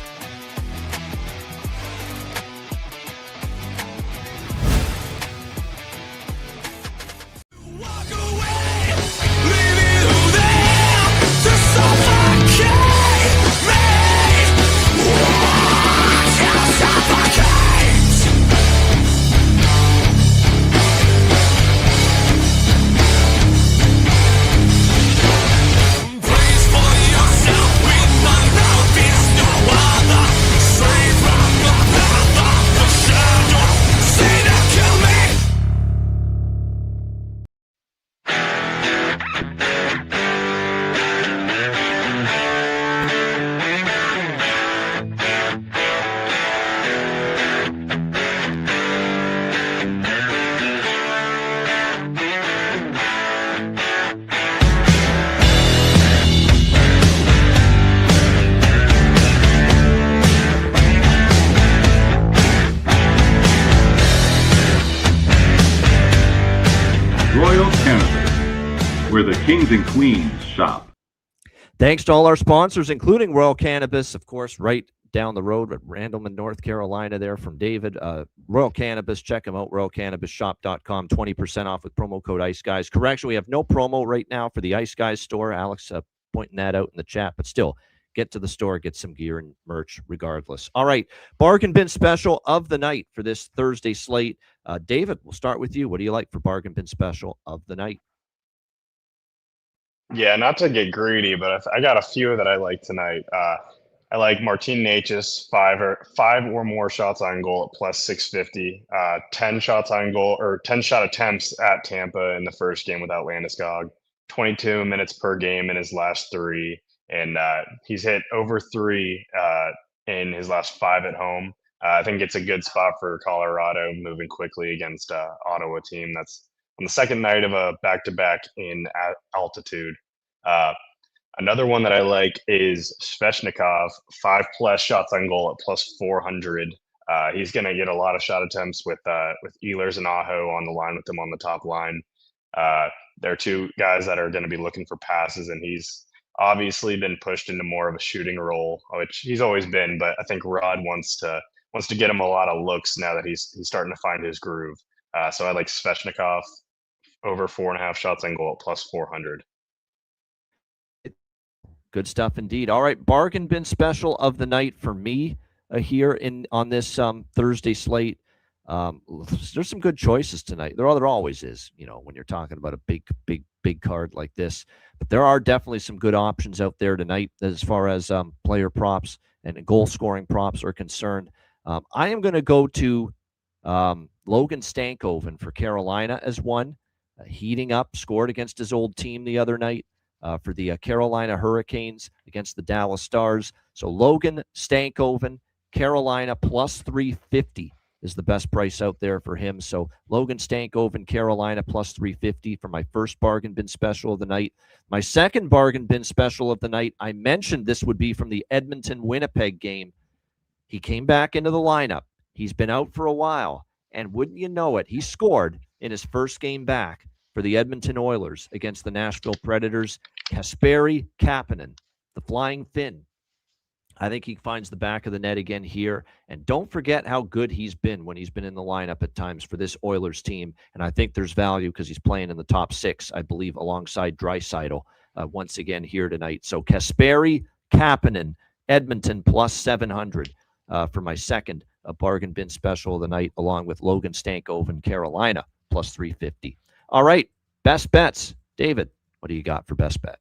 Where the kings and queens shop. Thanks to all our sponsors, including Royal Cannabis, of course, right down the road at Randleman, North Carolina there from David. Royal Cannabis, check them out, royalcannabisshop.com, 20% off with promo code Ice Guys. Correction, we have no promo right now for the Ice Guys store. Alex pointing that out in the chat, but still, get to the store, get some gear and merch regardless. All right, bargain bin special of the night for this Thursday slate. David, we'll start with you. What do you like for bargain bin special of the night? Yeah, not to get greedy, but I got a few that I like tonight. I like Martin Necas, five or more shots on goal at plus 650, 10 shots on goal or 10 shot attempts at Tampa in the first game without Landeskog, 22 minutes per game in his last three, and he's hit over three in his last five at home. I think it's a good spot for Colorado moving quickly against Ottawa team that's on the second night of a back-to-back in altitude. Another one that I like is Svechnikov, 5+ shots on goal at plus 400. He's going to get a lot of shot attempts with Ehlers and Aho on the line with him on the top line. They're two guys that are going to be looking for passes, and he's obviously been pushed into more of a shooting role, which he's always been. But I think Rod wants to get him a lot of looks now that he's starting to find his groove. So I like Svechnikov over 4.5 shots on goal at plus 400. Good stuff indeed. All right, bargain bin special of the night for me here on this Thursday slate. There's some good choices tonight. There always is, when you're talking about a big card like this. But there are definitely some good options out there tonight as far as player props and goal scoring props are concerned. I am going to go to Logan Stankoven for Carolina as one. Heating up, scored against his old team the other night for the Carolina Hurricanes against the Dallas Stars. So Logan Stankoven, Carolina plus 350 is the best price out there for him. So Logan Stankoven, Carolina plus 350 for my first bargain bin special of the night. My second bargain bin special of the night, I mentioned this would be from the Edmonton-Winnipeg game. He came back into the lineup. He's been out for a while. And wouldn't you know it, he scored in his first game back for the Edmonton Oilers against the Nashville Predators. Kasperi Kapanen, the Flying Finn, I think he finds the back of the net again here. And don't forget how good he's been when he's been in the lineup at times for this Oilers team. And I think there's value because he's playing in the top 6, I believe, alongside Draisaitl once again here tonight. So Kasperi, Kapanen, Edmonton plus 700 for my second bargain bin special of the night, along with Logan Stankoven, Carolina plus 350. All right, best bets. David, what do you got for best bet?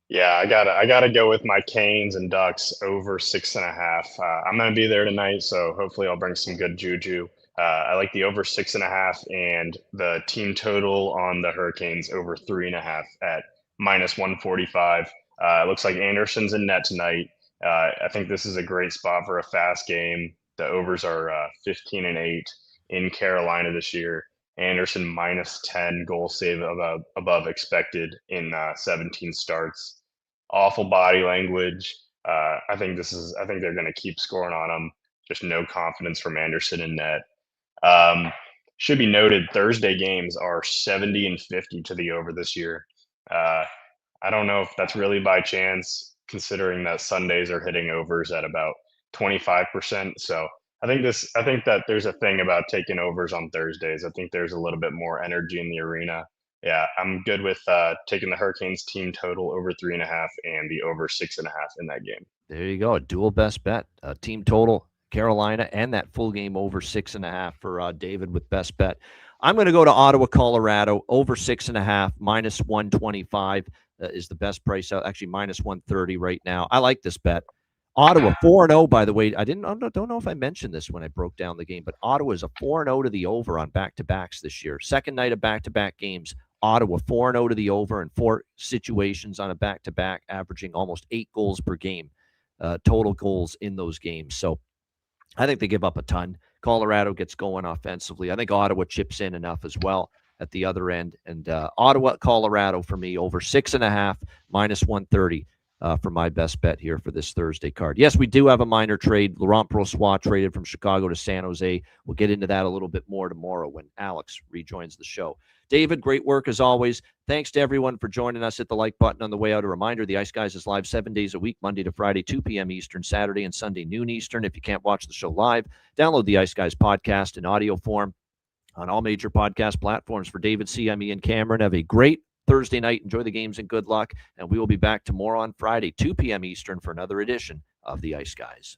Yeah, I gotta go with my Canes and Ducks over 6.5. I'm gonna be there tonight, so hopefully I'll bring some good juju. I like the over 6.5 and the team total on the Hurricanes over 3.5 at -145. It looks like Anderson's in net tonight. I think this is a great spot for a fast game. The overs are 15-8 in Carolina this year. Anderson -10 goal save above expected in 17 starts. Awful body language. I think they're going to keep scoring on him. Just no confidence from Anderson in net. Should be noted, Thursday games are 70 and 50 to the over this year. I don't know if that's really by chance, considering that Sundays are hitting overs at about 25%. So I think that there's a thing about taking overs on Thursdays. I think there's a little bit more energy in the arena. Yeah, I'm good with taking the Hurricanes team total over 3.5 and the over 6.5 in that game. There you go. A dual best bet. Team total, Carolina, and that full game over 6.5 for David with best bet. I'm going to go to Ottawa, Colorado, over 6.5, -125 is the best price out. Actually, -130 right now. I like this bet. Ottawa 4-0, by the way. I don't know if I mentioned this when I broke down the game, but Ottawa is a 4-0 to the over on back-to-backs this year. Second night of back-to-back games. Ottawa 4-0 to the over in 4 situations on a back-to-back, averaging almost 8 goals per game, total goals in those games. So I think they give up a ton. Colorado gets going offensively. I think Ottawa chips in enough as well at the other end. And Ottawa, Colorado for me, over 6.5, -130 for my best bet here for this Thursday card. Yes, we do have a minor trade. Laurent Brossoit traded from Chicago to San Jose. We'll get into that a little bit more tomorrow when Alex rejoins the show. David, great work as always. Thanks to everyone for joining us. Hit the like button on the way out. A reminder, the Ice Guys is live 7 days a week, Monday to Friday, 2 p.m. Eastern, Saturday and Sunday, noon Eastern. If you can't watch the show live, download the Ice Guys podcast in audio form on all major podcast platforms. For David C., I'm Ian Cameron. Have a great Thursday night. Enjoy the games and good luck. And we will be back tomorrow on Friday, 2 p.m. Eastern for another edition of the Ice Guys.